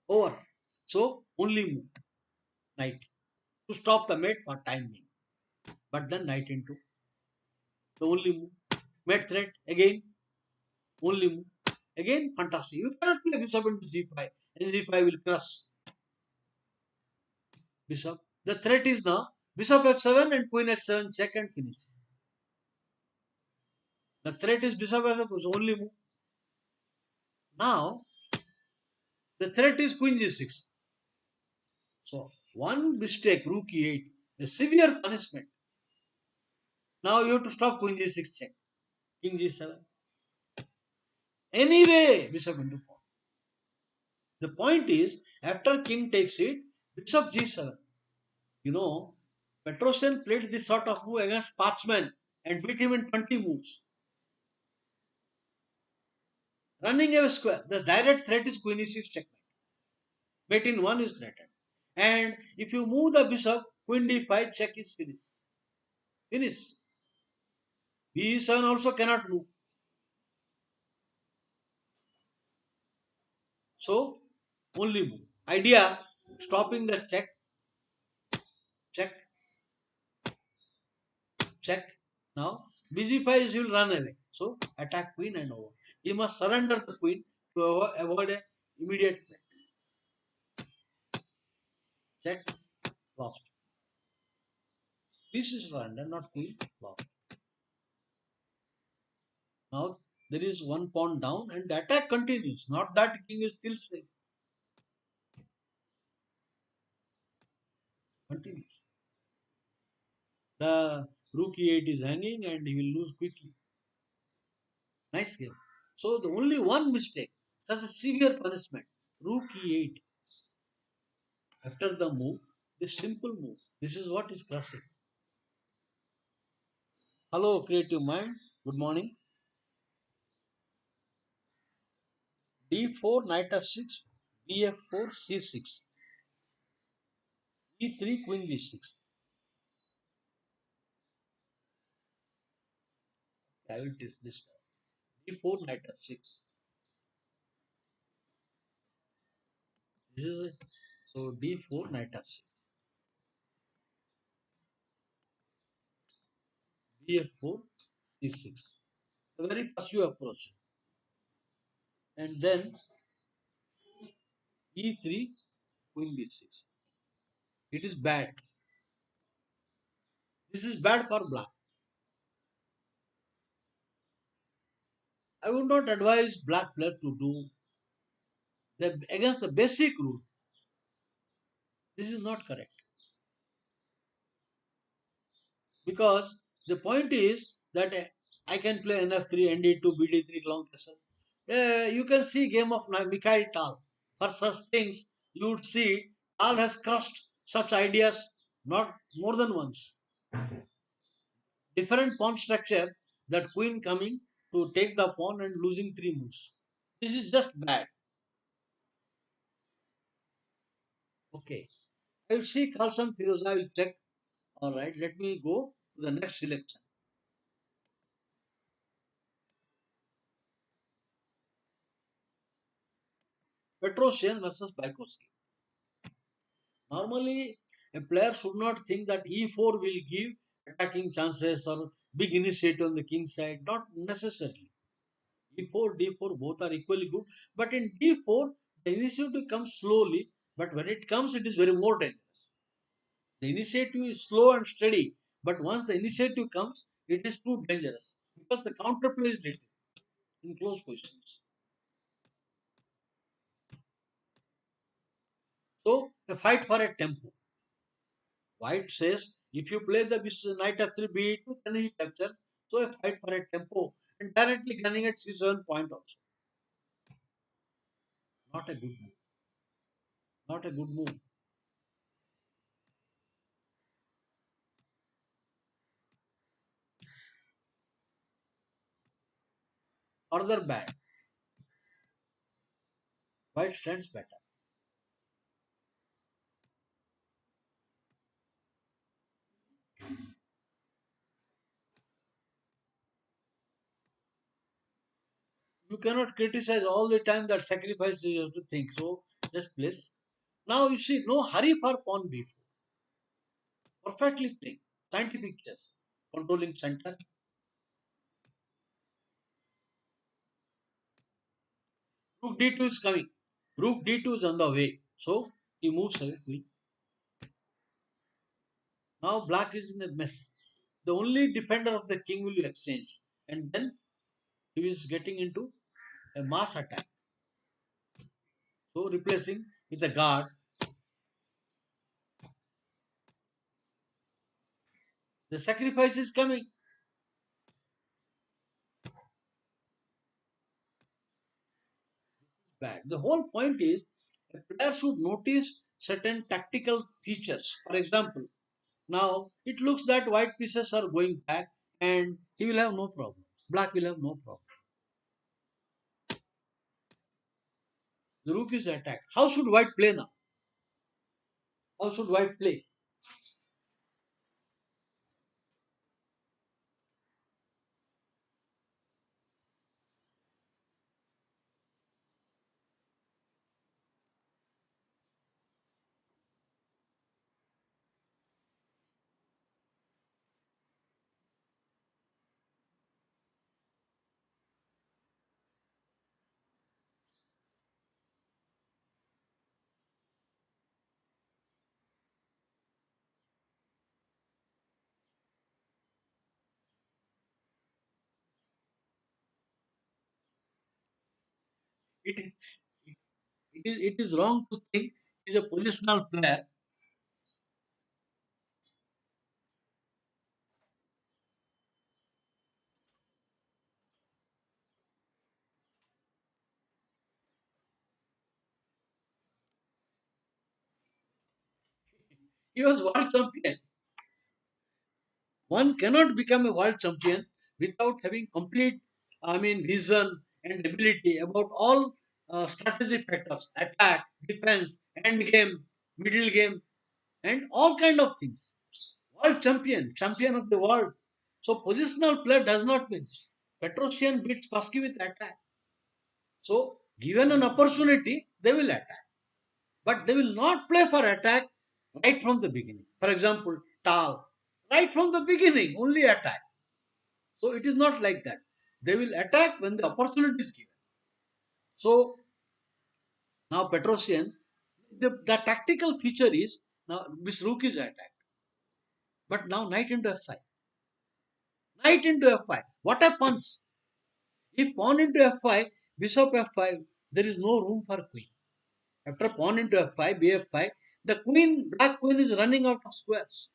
Over. So only move knight to stop the mate for time being. But then knight into the only move. Mate threat again, only move. Again, fantastic. You cannot play bishop into g5, and g5 will crush bishop. The threat is now bishop f7 and queen h7 check and finish. The threat is bishop f7, so only move. Now the threat is queen g6. So one mistake, rook e8, a severe punishment. Now you have to stop queen g6 check, king g7. Anyway, bishop into pawn. The point is, after king takes it, bishop g7. You know, Petrosian played this sort of move against Parchman and beat him in 20 moves. Running a square, the direct threat is queen e6 checkmate. Mate in 1 is threatened. And if you move the bishop, queen d5 check is finished. Finish. b7 also cannot move. So, only move. Idea, stopping the check, check, check. Now, bg5 is will run away. So, attack queen and over. He must surrender the queen to avoid a immediate threat. Check, lost. Piece is surrender, not queen, lost. Now, there is one pawn down and the attack continues. Not that king is still safe. Continues. The rook e8 is hanging and he will lose quickly. Nice game. So the only one mistake, such a severe punishment, rook e8. After the move, this simple move. This is what is classic. Hello, creative mind. Good morning. D4, knight f6, bf4, c6, e3, queen b6. I will test this now. D4, knight f6. This is it. So d4, knight f6, bf4, c6. A very passive approach. And then e3, queen b6. It is bad. This is bad for black. I would not advise black player to do against the basic rule. This is not correct because the point is that I can play nf3, nd2, bd3, long castle. You can see game of Mikhail Tal. For such things, you would see Tal has crushed such ideas not more than once. Different pawn structure, that queen coming to take the pawn and losing three moves. This is just bad. Okay. I will see Carlson Firoza. I will check. All right. Let me go to the next selection. Petrosian versus Bykowski. Normally, a player should not think that e4 will give attacking chances or big initiative on the king side. Not necessarily. E4, d4 both are equally good. But in d4, the initiative comes slowly. But when it comes, it is very more dangerous. The initiative is slow and steady, But once the initiative comes, it is too dangerous because the counterplay is written in close positions. So a fight for a tempo. White says if you play the knight f3 b2, then he captures. So a fight for a tempo and directly gunning at c7 point also. Not a good move. Not a good move. Further bad. White stands better. You cannot criticize all the time that sacrifice you have to think. So just place. Now you see no hurry for pawn b4. Perfectly playing. Scientific chess. Controlling center. Rook d2 is coming. Rook d2 is on the way. So he moves away queen. Now black is in a mess. The only defender of the king will be exchanged. And then he is getting into a mass attack. So replacing with a guard. The sacrifice is coming. Bad. The whole point is a player should notice certain tactical features. For example, now it looks that white pieces are going back and he will have no problem. Black will have no problem. The rook is attacked. How should white play now? How should white play? It, it is wrong to think he is a positional player. He was world champion. One cannot become a world champion without having complete, vision and ability about all strategic factors, attack, defense, end game, middle game, and all kind of things. World champion, champion of the world. So positional player does not win. Petrosian beats Pasky with attack. So given an opportunity, they will attack. But they will not play for attack right from the beginning. For example, Tal, right from the beginning, only attack. So it is not like that. They will attack when the opportunity is given. So now Petrosian, the tactical feature is now this rook is attacked. But now knight into f5. Knight into f5. What happens? If pawn into f5, bishop f5, there is no room for queen. After pawn into f5, bf5, the queen, black queen is running out of squares.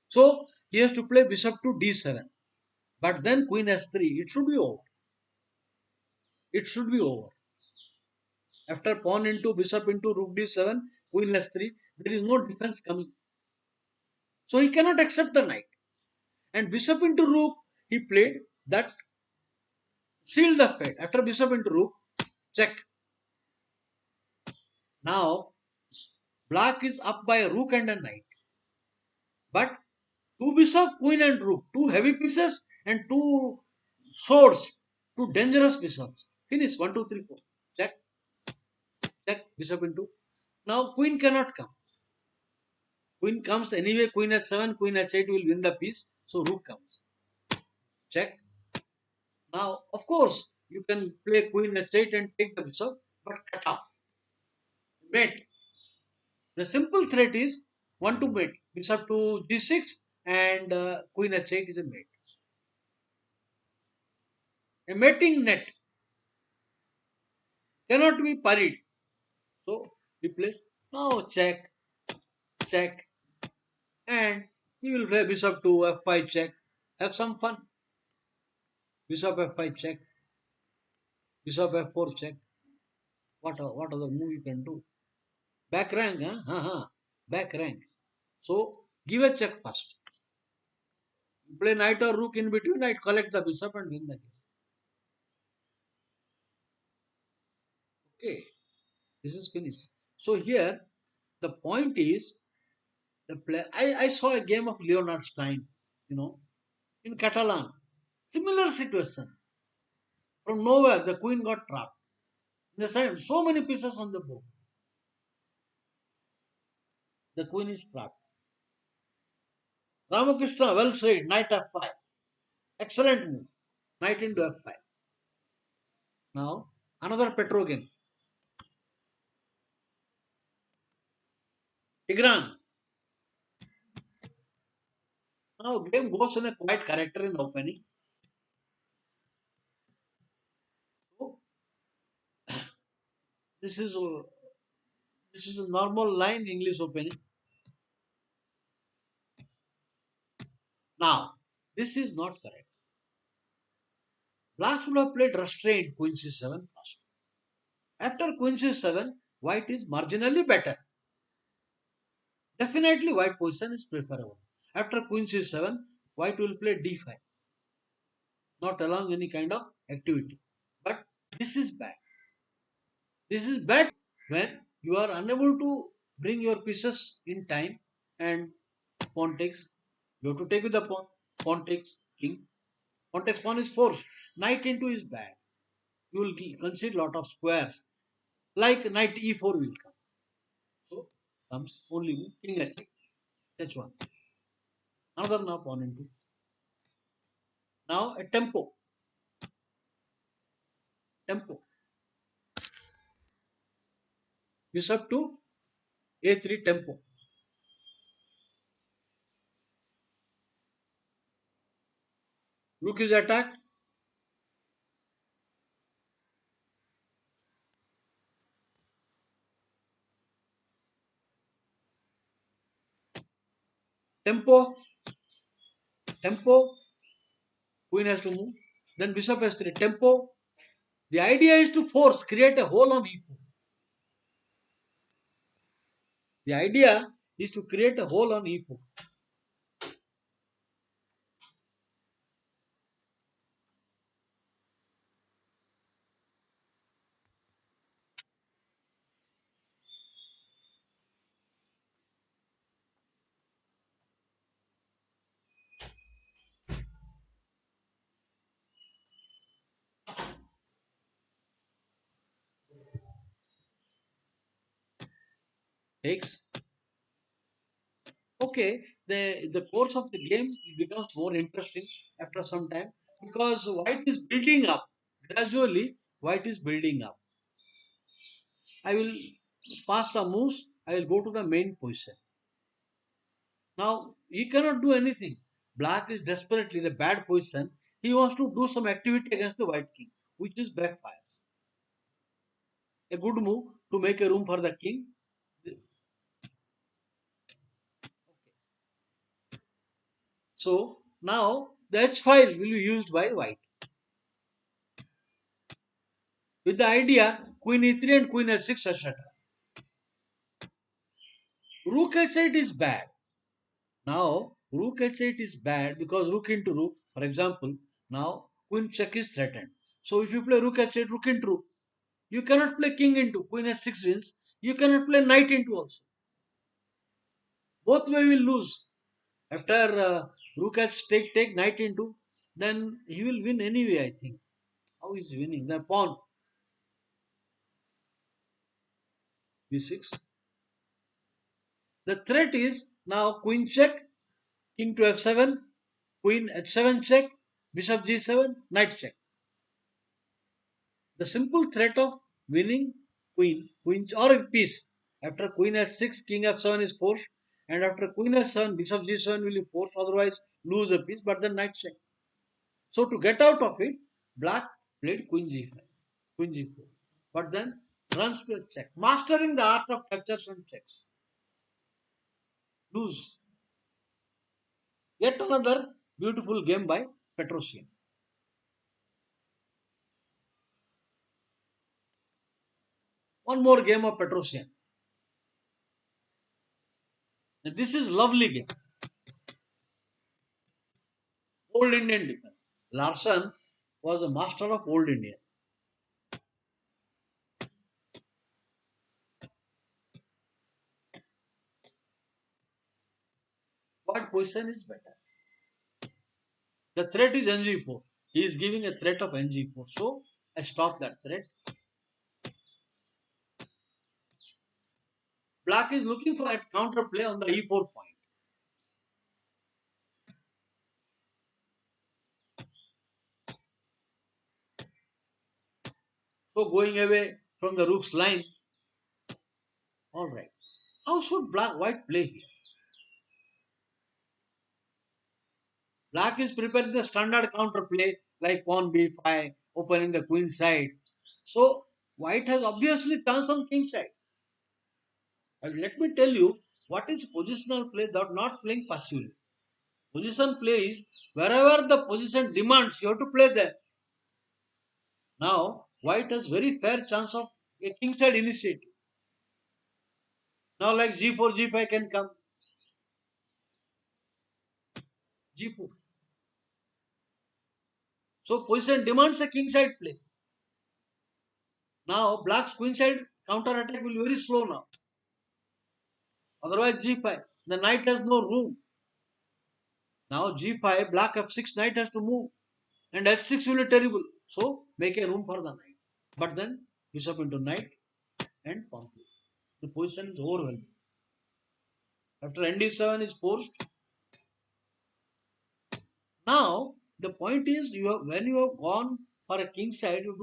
So he has to play bishop to d7. But then queen s3, it should be over. It should be over. After pawn into bishop into rook d7, queen s3, there is no defense coming. So he cannot accept the knight. And bishop into rook, he played that sealed the fate. After bishop into rook, check. Now black is up by a rook and a knight. But two bishop, queen and rook, two heavy pieces and two swords, two dangerous bishops. Finish. 1, 2, 3, 4. Check, check, bishop into. Now queen cannot come. Queen comes anyway, queen h7, queen h8 will win the piece. So rook comes. Check. Now, of course, you can play queen h8 and take the bishop, but cut off. Mate. The simple threat is 1 to mate. bishop to g6, and queen h8 is a mate. A mating net cannot be parried. So we place now check, check, and we will play bishop to f5 check. Have some fun. Bishop f5 check, bishop f4 check. What other move you can do? Back rank, huh? Back rank. So give a check first. You play knight or rook in between, knight collect the bishop and win the game. Okay, this is finished. So here the point is the play. I saw a game of Leonard Stein, you know, in Catalan. Similar situation. From nowhere, the queen got trapped. In the side, so many pieces on the board. The queen is trapped. Ramakrishna, well said, knight f5. Excellent move. Knight into f5. Now, another Petro game. Tigran. Now, game goes in a quiet character in the opening. So, this is a, this is a normal line English opening. Now, this is not correct. Black should have played restrained Queen c7 first. After Queen c7, white is marginally better. Definitely, white position is preferable. After Queen c7, white will play d5, not allowing any kind of activity. But this is bad. This is bad when you are unable to bring your pieces in time and pawn takes. You have to take with the pawn. Pawn takes king. Pawn takes pawn is forced. Knight into is bad. You will concede lot of squares. Like knight e4 will come. So comes only king h6, h1. Another now pawn into. Now a tempo. Tempo. Bishop to a3 tempo. Rook is attacked. Tempo. Tempo. Queen has to move. Then bishop s3. Tempo. The idea is to force, create a hole on e4. The idea is to create a hole on e4. Takes. Okay, the course of the game becomes more interesting after some time because white is building up. Gradually, white is building up. I will pass the moves. I will go to the main position. Now, he cannot do anything. Black is desperately in a bad position. He wants to do some activity against the white king, which is backfires. A good move to make a room for the king. So, now the H file will be used by white. With the idea queen e3 and queen h6, etc. Rook h8 is bad. Now, rook h8 is bad because rook into rook. For example, now queen check is threatened. So, if you play rook h8, rook into rook, you cannot play king into, queen h6 wins. You cannot play knight into also. Both way will lose. After rook h take knight into, then he will win anyway, I think. How is he winning? The pawn b6. The threat is now queen check, king to f7, queen h7 check, bishop g7, knight check. The simple threat of winning queen or a piece after queen h6, king f7 is forced, And after queen h7, bishop g7 will be forced, otherwise lose a piece, but then knight check. So to get out of it, black played queen g5, queen g4. But then runs to a check. Mastering the art of captures and checks. Lose. Yet another beautiful game by Petrosian. One more game of Petrosian. And this is lovely game. Old Indian defense. Larsen was a master of Old Indian. What position is better? The threat is ng4. He is giving a threat of ng4. So I stop that threat. Black is looking for a counter play on the e4 point. So going away from the rook's line. Alright. How should white play here? Black is preparing the standard counter play like pawn b5, opening the queen side. So white has obviously chance on king side. And let me tell you what is positional play that not playing passively. Position play is wherever the position demands, you have to play there. Now, white has very fair chance of a kingside initiative. Now, like g4, g5 can come. G4. So, position demands a kingside play. Now, black's queenside counter attack will be very slow now. Otherwise, g5. The knight has no room. Now, g5, black f6, knight has to move. And h6 will be terrible. So, make a room for the knight. But then, bishop into knight and pawn piece. The position is overwhelming. After nd7 is forced. Now the point is, when you have gone for a king side, you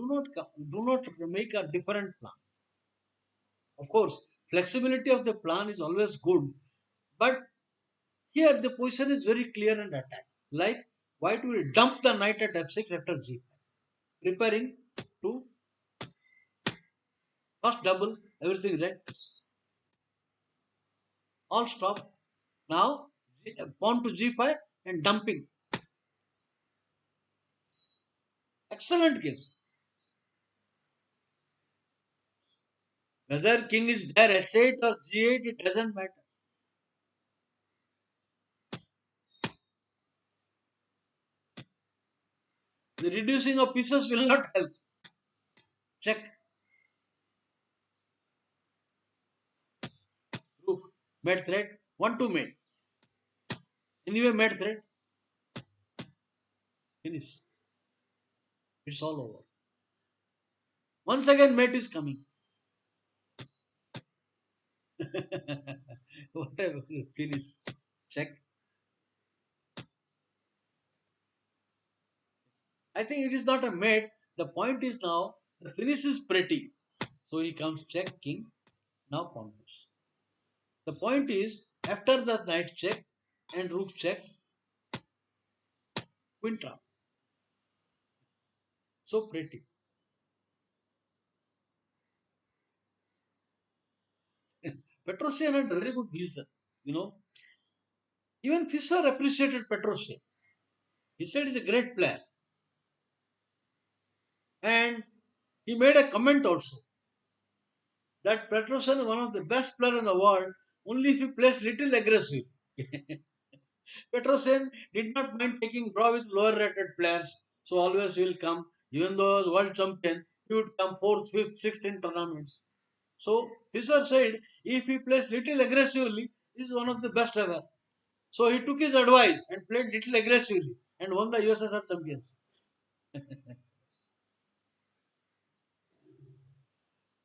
do not make a different plan. Of course, flexibility of the plan is always good, but here the position is very clear and attack. Like white will dump the knight at f6 after g5, preparing to first double everything red, all stop. Now pawn to g5 and dumping. Excellent games. Whether king is there h8 or g8, it doesn't matter. The reducing of pieces will not help. Check. Rook. Made threat. 1-2 made. Anyway, made threat. Finish. It's all over. Once again, mate is coming. Whatever. Finish. Check. I think it is not a mate. The point is now the finish is pretty. So he comes check king. Now pawn moves. The point is after the knight check and rook check, queen trap. So pretty. Petrosian had very good vision. You know, even Fischer appreciated Petrosian. He said he's a great player. And he made a comment also that Petrossian is one of the best players in the world only if he plays little aggressive. Petrosian did not mind taking draw with lower rated players, so always he will come. Even though he was world champion, he would come fourth, fifth, sixth in tournaments. So Fischer said if he plays little aggressively, he is one of the best ever. So he took his advice and played little aggressively and won the USSR champions.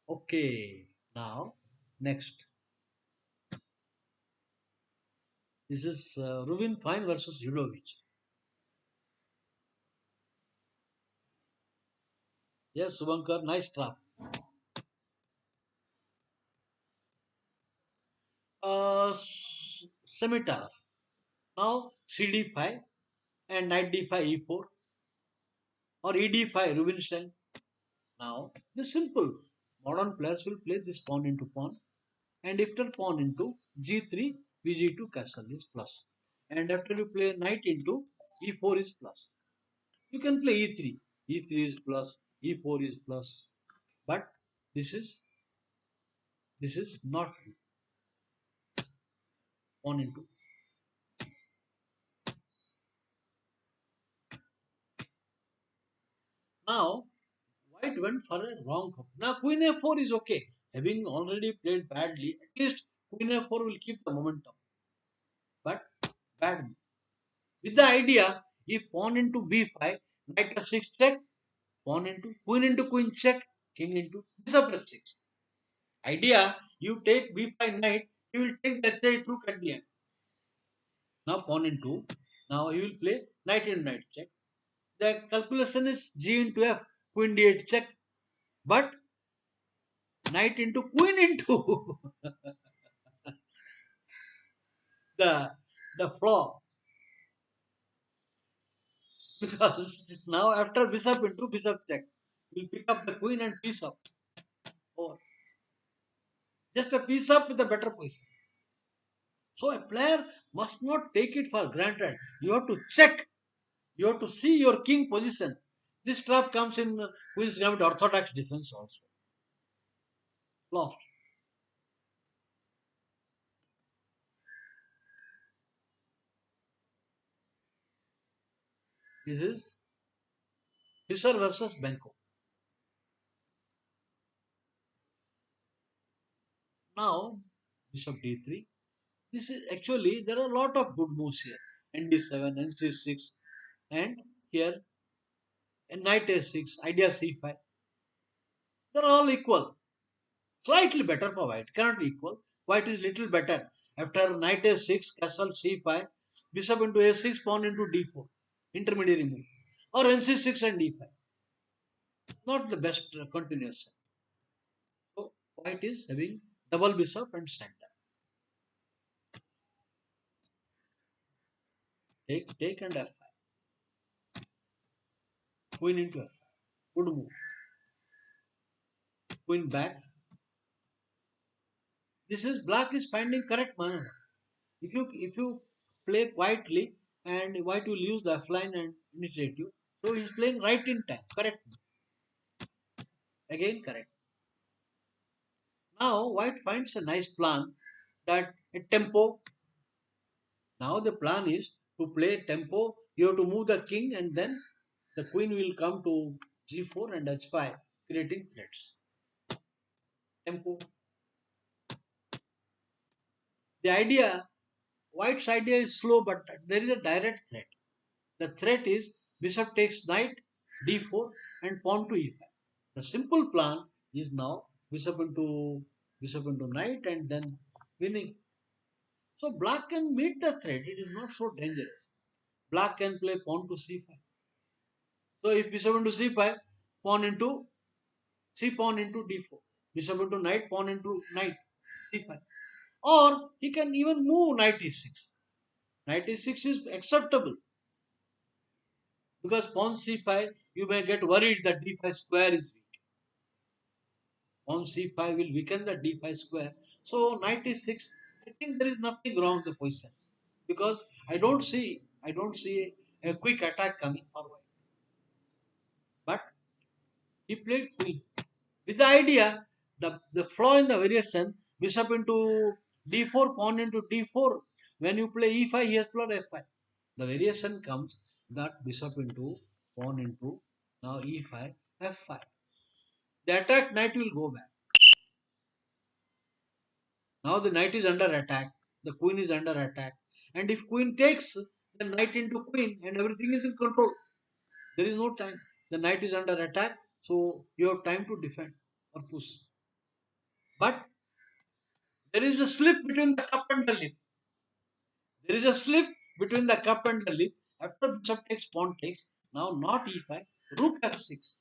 Okay, now next. This is Rubin Fine versus Judovic. Yes, Subankar, nice trap. Uh, semitalas. Now CD5 and knight D5 E4 or ED5 Rubinstein. Now this simple. Modern players will play this pawn into pawn and after pawn into G3 Bg2 castle is plus. And after you play knight into E4 is plus. You can play E3. E3 is plus. E4 is plus. But this is this is not pawn into. Now white went for a wrong copy. Now queen a4 is okay. Having already played badly, at least queen a4 will keep the momentum. But bad. With the idea, if pawn into b5, knight f6 check, pawn into queen check, king into bishop f6. Idea, you take b5 knight, you will take the h8 rook at the end. Now pawn into, now you will play knight into knight check. The calculation is g into f, queen d8 check. But knight into queen into the the flaw, because now after bishop into bishop check, we'll pick up the queen and piece up, or just a piece up with a better position. So a player must not take it for granted. You have to check. You have to see your king position. This trap comes in Queen's Gambit orthodox defense also. Lost. This is Fisher versus Benko. Now bishop d3. This is actually there are a lot of good moves here. ND7, NC6, and here knight a6, idea c5. They're all equal. Slightly better for white. Cannot be equal. White is little better. After knight a6, castle c5, bishop into a6, pawn into d4. Intermediary move. Or nc6 and d5. Not the best continuation. So white is having double bishop and center. Take and f5. Queen into f5. Good move. Queen back. This is black is finding correct maneuver. If you play quietly and white will use the f-line and initiative. So he's playing right in time. Correct. Again correct. Now white finds a nice plan that a tempo. Now the plan is to play tempo. You have to move the king and then the queen will come to g4 and h5, creating threats. Tempo. The idea, white's idea is slow, but there is a direct threat. The threat is bishop takes knight, d4, and pawn to e5. The simple plan is now bishop into knight and then winning. So black can meet the threat. It is not so dangerous. Black can play pawn to c5. So if bishop into c5, pawn into pawn into d4. Bishop into knight, pawn into knight, c5. Or he can even move knight e6. Knight e6 is acceptable because pawn c5, you may get worried that d5 square is weak. Pawn c5 will weaken the d5 square. So knight e6, I think there is nothing wrong with the position because I don't see a quick attack coming forward. But he played queen. With the idea, the flaw in the variation, bishop into d4, pawn into d4. When you play e5, he has played f5. The variation comes that bishop into, pawn into, now e5, f5. The attack knight will go back. Now the knight is under attack, the queen is under attack. And if queen takes, the knight into queen and everything is in control. There is no time. The knight is under attack, so you have time to defend or push. But there is a slip between the cup and the lip. There is a slip between the cup and the lip. After bishop takes, pawn takes. Now not e5, rook f6.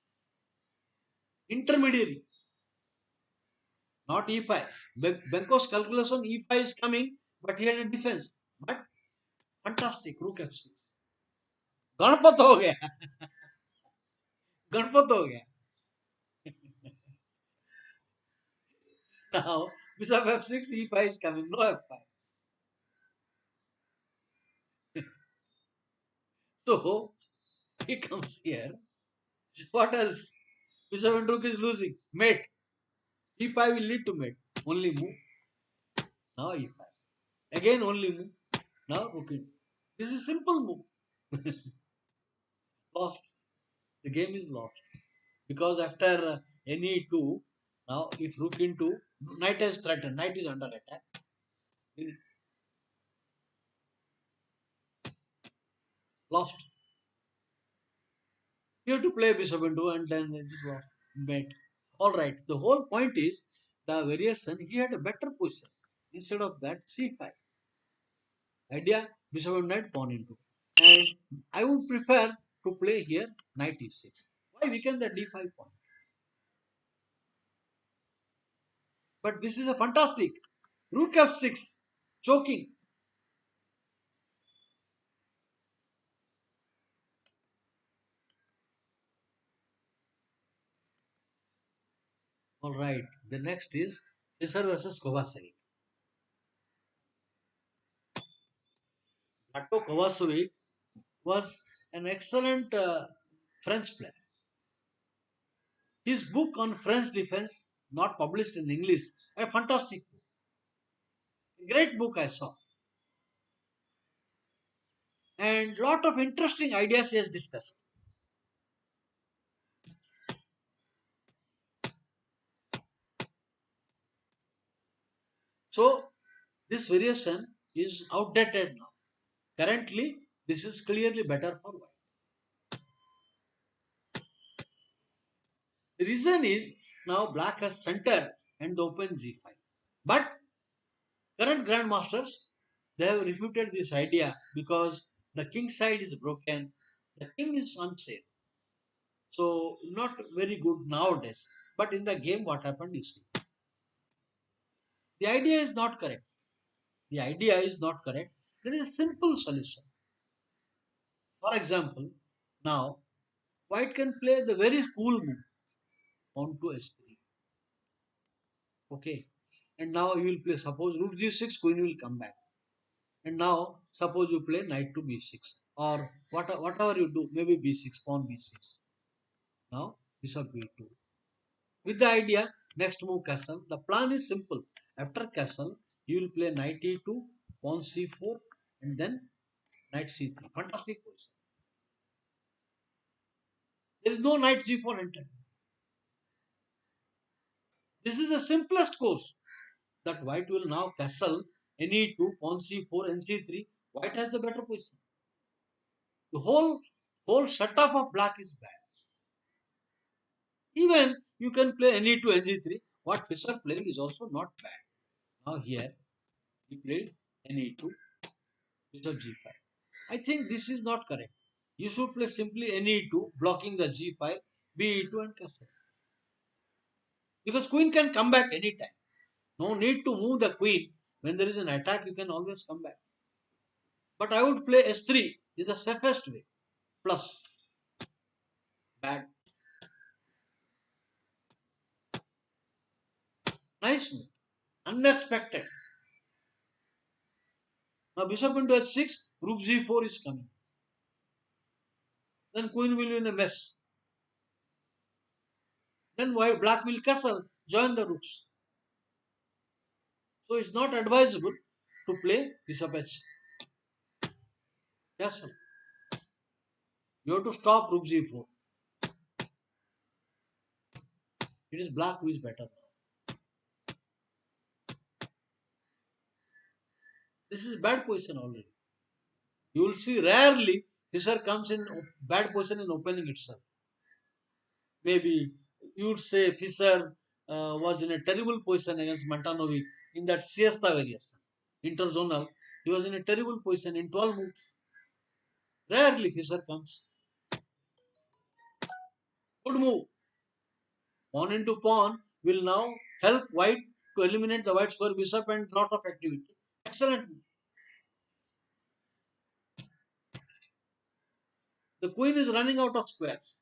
Intermediary, not e5. Benko's calculation e5 is coming, but he had a defense. But fantastic, rook f6. Ganpat हो गया. गणपत हो गया. Now bishop f6, e5 is coming, no f5. So he comes here. What else? Bishop and rook is losing. Mate. e5 will lead to mate. Only move. Now e5. Again only move. Now rook in. This is simple move. Lost. The game is lost. Because after ne2, now if rook into, knight is threatened. Knight is under attack. Lost. You have to play bishop into and then it is lost. Mate. Alright. The whole point is the variation, he had a better position. Instead of that, c5. Idea, bishop and knight pawn into. And I would prefer to play here knight e6. Why weaken the d5 pawn? But this is a fantastic. Rook f6. Choking. Alright. The next is Sekhar versus Kovacevic. Otto Kovacevic was an excellent French player. His book on French defense, not published in English, a fantastic book. A great book I saw. And lot of interesting ideas he has discussed. So this variation is outdated now. Currently, this is clearly better for white. The reason is now black has center and open g5. But current grandmasters, they have refuted this idea because the king side is broken, the king is unsafe. So not very good nowadays. But in the game, what happened you see. The idea is not correct. The idea is not correct. There is a simple solution. For example, now white can play the very cool move onto s3. Okay. And now you will play, suppose rook g6, queen will come back. And now suppose you play knight to b6 or whatever you do, maybe b6, pawn b6. Now bishop b2. With the idea, next move castle. The plan is simple. After castle, you will play knight e2, pawn c4, and then knight c3. Fantastic position. There is no knight g4 entered. This is the simplest course that white will now castle ne2, pawn c4, and c3. White has the better position. The whole setup of black is bad. Even you can play ne2, ng3. What Fischer played is also not bad. Now here he played ne2, bishop g5. I think this is not correct. You should play simply ne2, blocking the g5, be2 and castle. Because queen can come back anytime. No need to move the queen. When there is an attack, you can always come back. But I would play s3 is the safest way. Plus, bad. Nice move. Unexpected. Now bishop into h6, rook g4 is coming. Then queen will be in a mess. Then white black will castle, join the rooks. So it's not advisable to play bishop h castle. You have to stop rook g4. It is black who is better. This is bad position already. You will see rarely Fischer comes in bad position in opening itself. Maybe you would say Fischer was in a terrible position against Mantanovic in that siesta variation. Interzonal. He was in a terrible position in 12 moves. Rarely Fischer comes. Good move. Pawn into pawn will now help white to eliminate the white square bishop and lot of activity. Excellent move. The queen is running out of squares.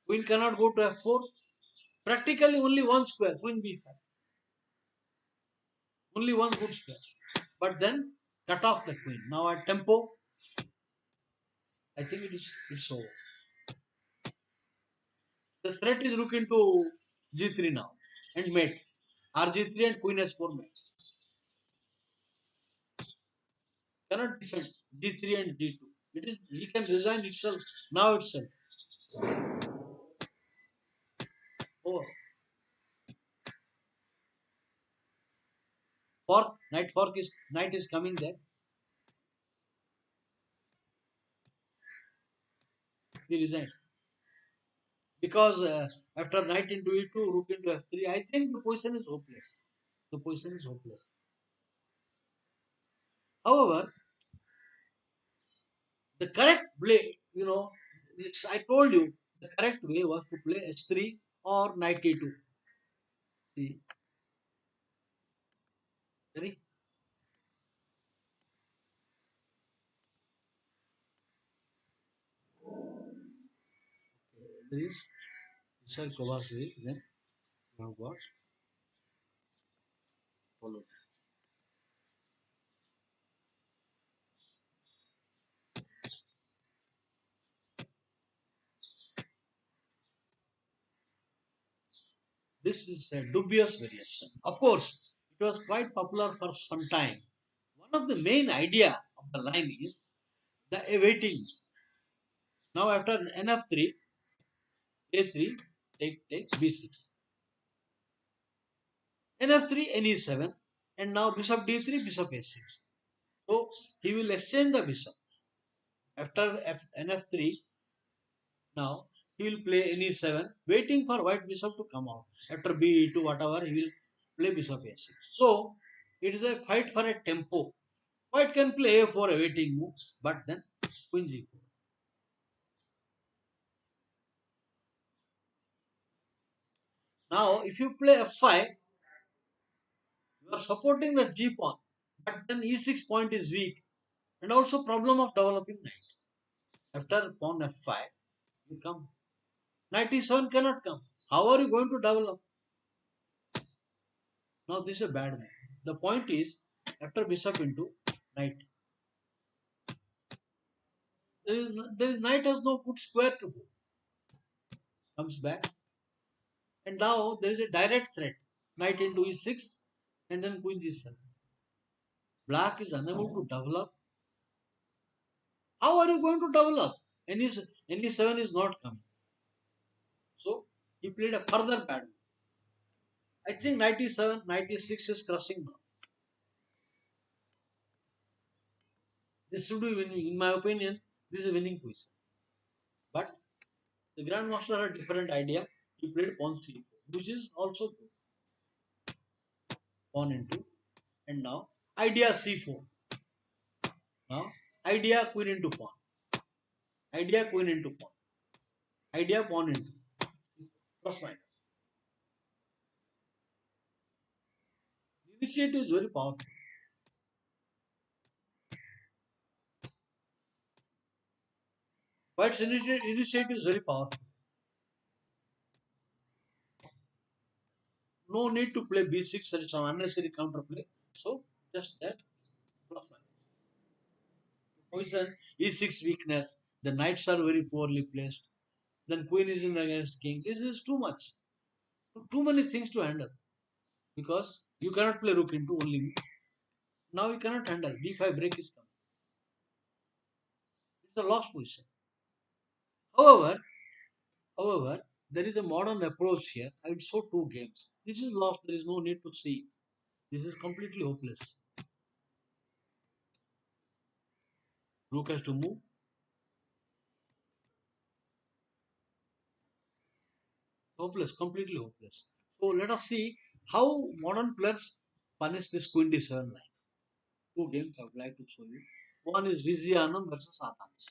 Queen cannot go to f4. Practically only one square, queen b5. Only one good square. But then cut off the queen. Now at tempo, I think it's over. The threat is rook into g3 now and mate. rg3 and queen h4 mate. Cannot defend g3 and g2. It is he can resign itself now itself. Over. Fork is knight is coming there. He resigned because after knight into e2, rook into f3, I think the position is hopeless. The position is hopeless. However, the correct play, I told you the correct way was to play h3 or knight e2. See, very there is Vishal Prabhas way. Then you have got follows. This is a dubious variation. Of course, it was quite popular for some time. One of the main idea of the line is the awaiting. Now after nf3, a3, take b6. nf3, ne7, and now bishop d3, bishop a6. So he will exchange the bishop. After nf3, now he will play ne7, waiting for white bishop to come out. After b2, whatever, he will play bishop a6. So it is a fight for a tempo. White can play a4 awaiting move, but then queen g4. Now if you play f5, you are supporting the g pawn, but then e6 point is weak, and also problem of developing knight. After pawn f5, you come. Knight e7 cannot come. How are you going to develop? Now this is a bad move. The point is, after bishop into knight, there is knight has no good square to go. Comes back, and now there is a direct threat. Knight into e6, and then queen g7. Black is unable to develop. How are you going to develop? Ne7 is not coming. So he played a further bad move. I think 97, 96 is crushing now. This should be winning. In my opinion, this is a winning position. But the Grandmaster had a different idea. He played pawn c4, which is also good. Pawn into, and now idea c4. Now idea queen into pawn. Idea queen into pawn. Idea pawn into plus minus. The initiative is very powerful. White's initiative is very powerful. No need to play b6 or some unnecessary counterplay. So just that plus minus. Position e6 weakness. The knights are very poorly placed. Then queen is in against king. This is too much. Too many things to handle because you cannot play rook into only. Now you cannot handle. d5 break is coming. It's a lost position. However, however, there is a modern approach here. I will show two games. This is lost. There is no need to see. This is completely hopeless. Rook has to move. Hopeless, completely hopeless. So let us see how modern players punish this queen d7 line. Two games I would like to show you. One is Vizianum versus Adams.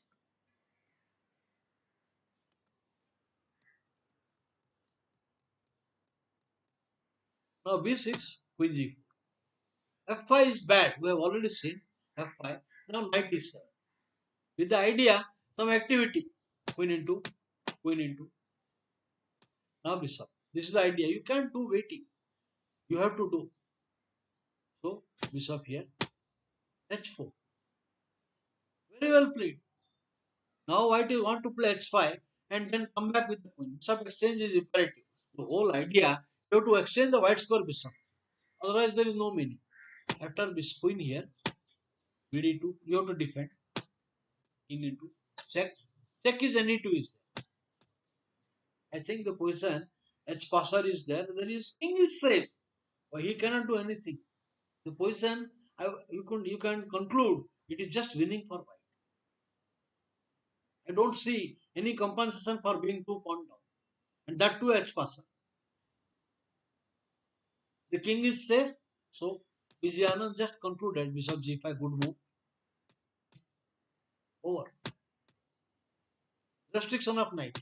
Now b6, queen g4. f5 is bad. We have already seen f5. Now knight e7. With the idea, some activity. Queen into, queen into. Now bishop. This is the idea. You can't do waiting. You have to do. So bishop here. H4. Very well played. Now white you want to play H5 and then come back with the queen. Bishop exchange is imperative. The whole idea, you have to exchange the white square bishop. Otherwise there is no meaning. After this queen here, BD2, you have to defend. King into check. Check is any two is there. I think the position H passer is there. Then his king is safe. But he cannot do anything. The position you can conclude it is just winning for white. I don't see any compensation for being 2 pawn down. And that too H passer. The king is safe. So Vijayanand just concluded Bishop G5 good move. Over. Restriction of knight.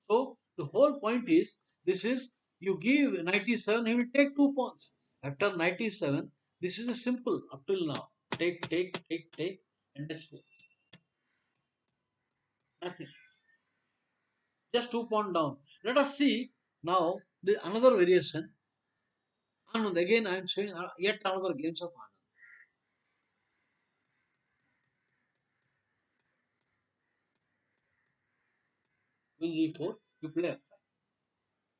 So the whole point is this is you give knight e7, he will take 2 pawns. After knight e7, this is a simple up till now. Take, and h4. Nothing. Just 2 pawn down. Let us see now the another variation. Anand, again I am showing yet another games of Anand. Queen g4, you play f5.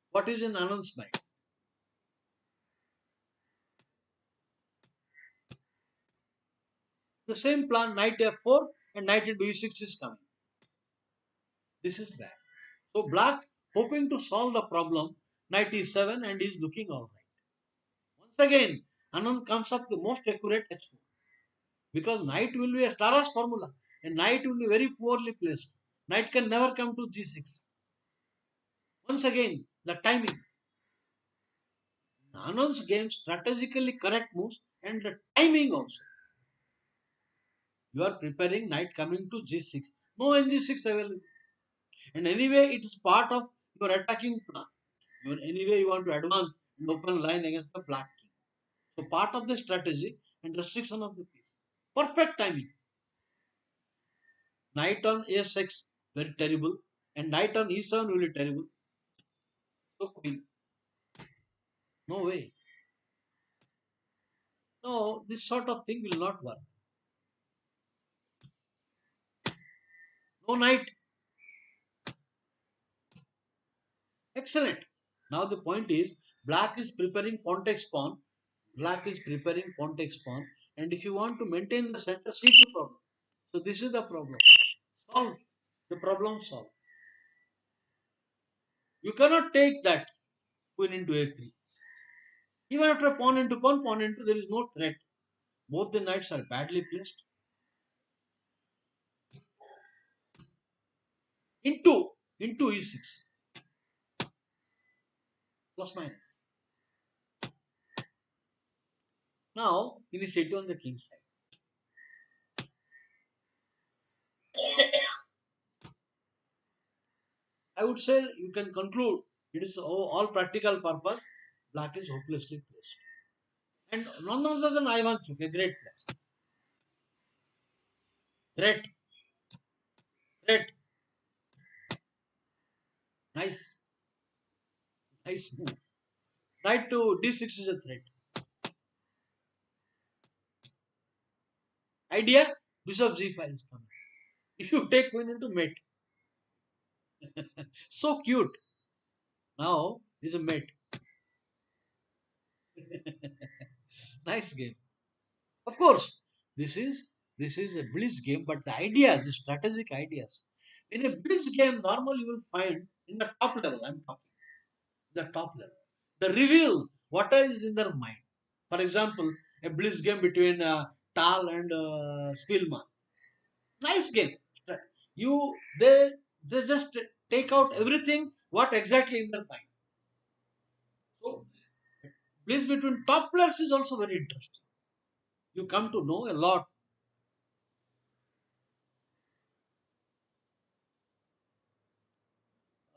What is in Anand's mind? The same plan, knight f4 and knight into e6 is coming. This is bad. So black hoping to solve the problem, knight e7 and is looking alright. Once again, Anand comes up the most accurate h4 because knight will be a Taras formula and knight will be very poorly placed. Knight can never come to g6. Once again, the timing. Anand's game strategically correct moves and the timing also. You are preparing knight coming to g6. No ng6 available. And anyway, it is part of your attacking plan. Anyway, you want to advance and open line against the black king. So part of the strategy and restriction of the piece. Perfect timing. Knight on a6, very terrible. And knight on e7 will be terrible. So queen. No way. No, this sort of thing will not work. No knight. Excellent. Now the point is, black is preparing pawn takes pawn. Black is preparing pawn takes pawn. And if you want to maintain the center, see the problem. So this is the problem. Solve. The problem solved. You cannot take that queen into a3. Even after a pawn into, there is no threat. Both the knights are badly placed. Into e6. Plus minus. Now, initiative on the king's side. I would say you can conclude it is all practical purpose. Black is hopelessly placed. And none other than Ivan Chuk, a great player. Threat, threat. Nice, nice move. Knight to d6 is a threat. Idea, bishop g5 is coming. If you take queen into mate. So cute. Now is a mate. Nice game. Of course, this is this is a blitz game, but the ideas, the strategic ideas. In a blitz game, normally you will find in the top level, I'm talking, the top level. The reveal what is in their mind. For example, a blitz game between Tal and Spielman. Nice game. You they just take out everything what exactly in their mind. So blitz between top players is also very interesting. You come to know a lot.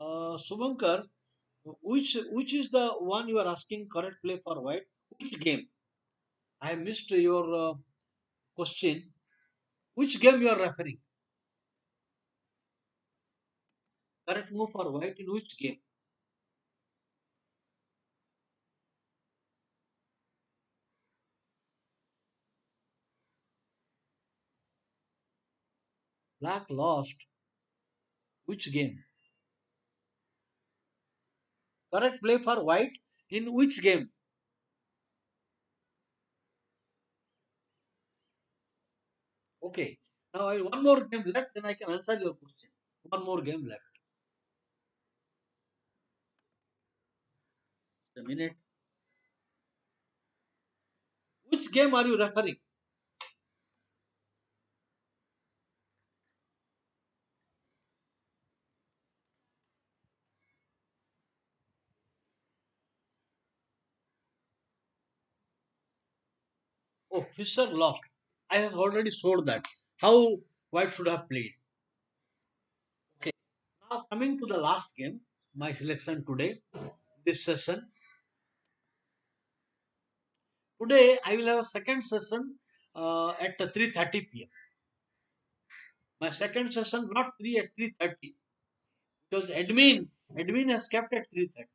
Subankar, which is the one you are asking correct play for white? Which game? I missed your question. Which game you are referring? Correct move for white in which game? Black lost. Which game? Correct play for white in which game? Okay. Now I one more game left, then I can answer your question. One more game left. A minute. Which game are you referring? Oh, Fisher lost. I have already showed that. How white should have played. Okay. Now coming to the last game, my selection today, this session. Today I will have a second session at 3:30 p.m. My second session not 3 at 3:30 because admin has kept at 3:30.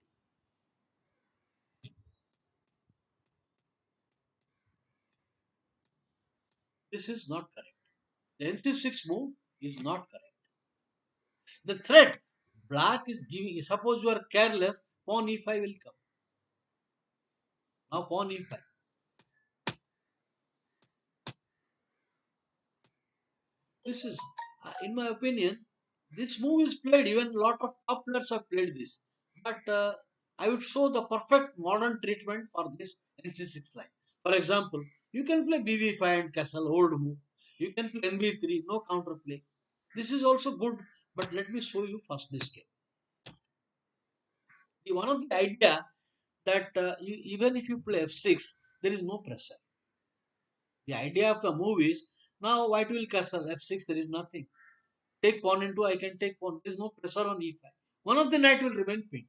This is not correct. The NC6 move is not correct. The threat black is giving. Suppose you are careless, pawn e5 will come. Now pawn e5. This is, in my opinion, this move is played. Even a lot of top players have played this. But I would show the perfect modern treatment for this NC6 line. For example, you can play BB5 and castle, old move. You can play MB3, no counter play. This is also good, but let me show you first this game. The one of the idea that even if you play F6, there is no pressure. The idea of the move is now white will castle F6, there is nothing. Take pawn into, I can take pawn. There is no pressure on e5. One of the knight will remain pinned.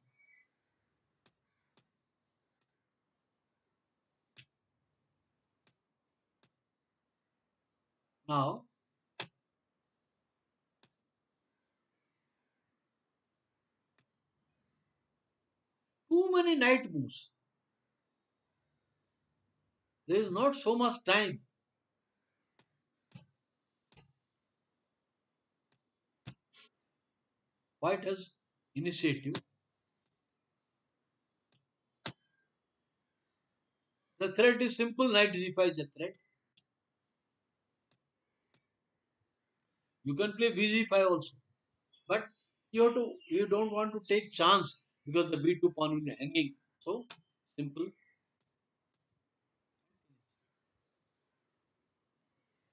Now, too many knight moves. There is not so much time. White has initiative. The threat is simple. Knight g5 is a threat. You can play bg5 also, but you don't want to take chance because the b2 pawn will be hanging. So simple.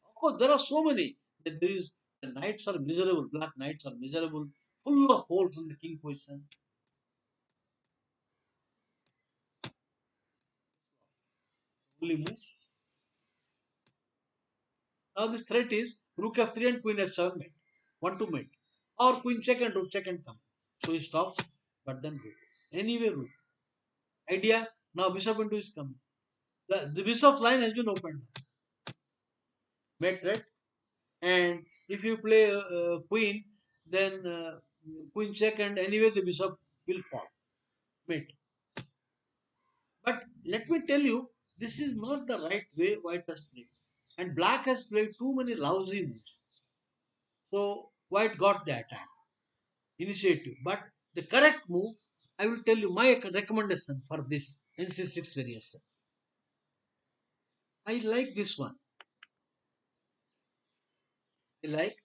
Of course, there are so many. That there is the knights are miserable. Black knights are miserable, full of holes in the king position. Only move. Now this threat is rook f3 and queen h7 mate. One to mate. Or queen check and rook check and come. So he stops, but then rook. Anyway, rook. Idea, now bishop into is coming. The bishop line has been opened. Mate threat. And if you play queen, then queen check and anyway the bishop will fall. Mate. But let me tell you, this is not the right way white has played. And black has played too many lousy moves. So white got the attack. Initiative. But the correct move, I will tell you my recommendation for this NC6 variation. I like this one. I like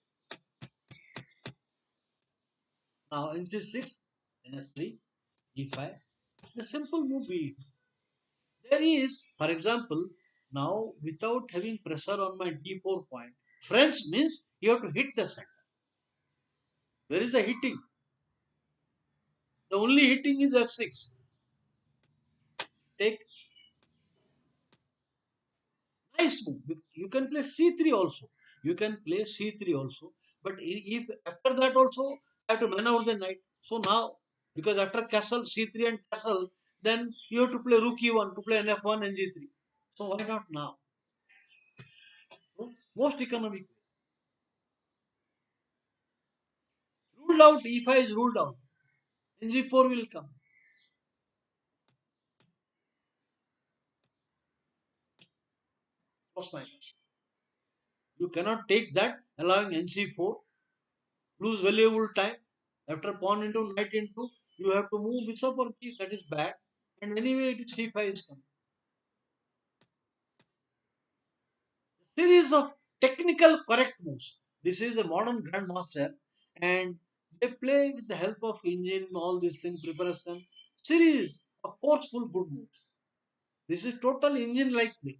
now NC6, NS3, E5. The simple move be it. There is, for example, now without having pressure on my D4 point, French means you have to hit the center. Where is the hitting? The only hitting is F6. Take nice move. You can play C3 also. You can play C3 also. But if after that also I have to maneuver the knight. So now, because after castle C3 and castle, then you have to play rook E1 to play an F1 and G3. So why not now? So, most economic. Ruled out, E5 is ruled out. NG4 will come. Plus minus. You cannot take that, allowing NC4, lose valuable time. After pawn into knight into, you have to move bishop or king. That is bad. And anyway, it is C5 is coming. Series of technical correct moves. This is a modern grandmaster, and they play with the help of engine, all these things, preparation. Series of forceful good moves. This is total engine-like play.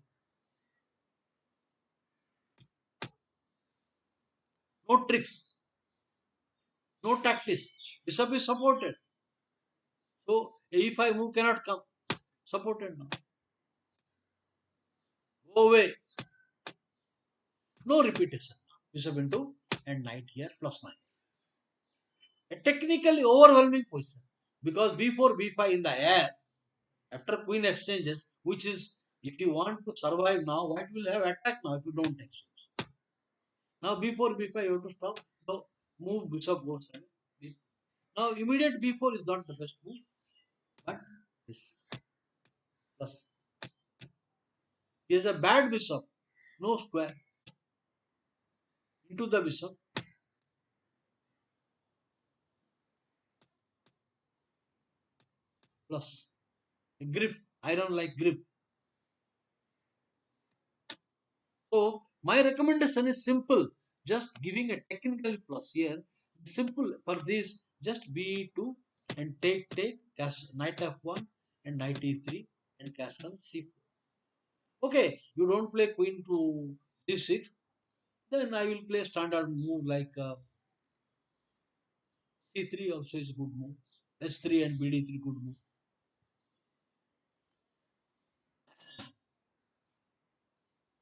No tricks, no tactics. Bishop is supported. So E5 move cannot come. Supported now. Go away. No repetition. Bishop into and knight here plus minus. A technically overwhelming position because b4 b5 in the air after queen exchanges, which is if you want to survive now, white will have attack now if you don't exchange. Now b4 b5 you have to stop. So move bishop both sides. Now immediate b4 is not the best move, but this plus. He has a bad bishop, no square into the bishop plus a grip, iron like grip. So my recommendation is simple, just giving a technical plus here. Simple for this, just b2 and take knight f1 and knight e3 and castle c4. Okay, you don't play queen to d6, then I will play standard move like c3 also is good move. S3 and bd3 good move.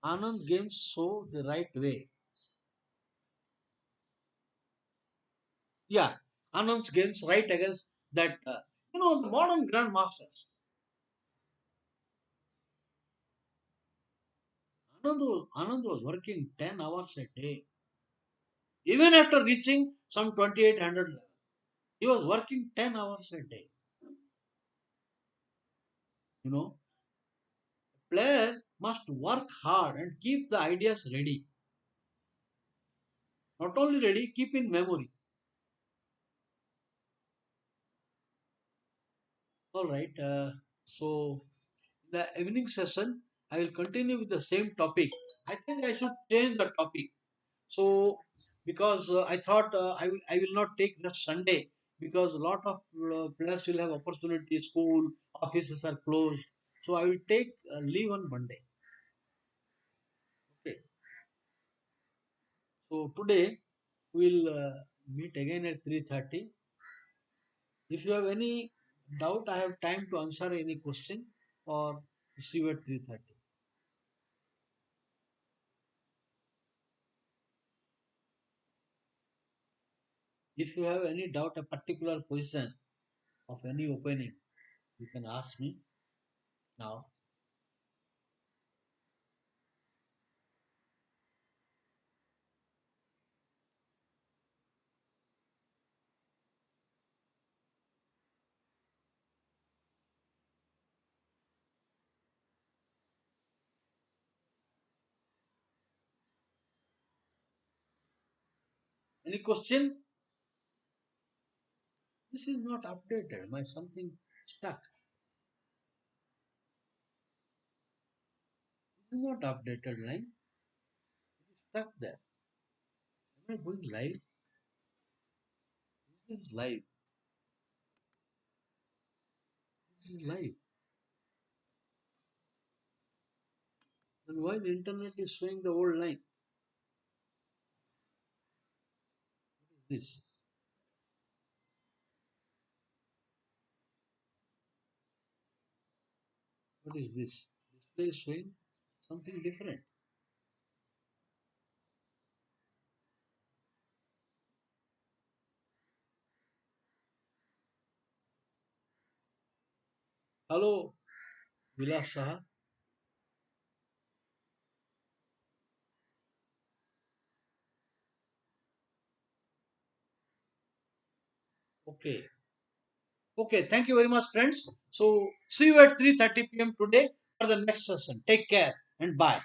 Anand games show the right way. Yeah, Anand's games right against that. The modern grandmasters. Anand was working 10 hours a day. Even after reaching some 2800 level, he was working 10 hours a day. You know, player must work hard and keep the ideas ready. Not only ready, keep in memory. All right. So, in the evening session, I will continue with the same topic. I think I should change the topic. So, because I thought I will not take next Sunday because a lot of players will have opportunity. School offices are closed, so I will take leave on Monday. Okay. So today we'll meet again at 3:30. If you have any doubt, I have time to answer any question or see you at 3:30. If you have any doubt, a particular position of any opening, you can ask me now. Any question? This is not updated. My something stuck. This is not updated line. It is stuck there. Am I going live? This is live. This is live. Then why the internet is showing the old line? What is this? What is this? Display is showing something different. Hello, Vilas Saha. Okay. Okay. Thank you very much, friends. So see you at 3:30 p.m. today for the next session. Take care and bye.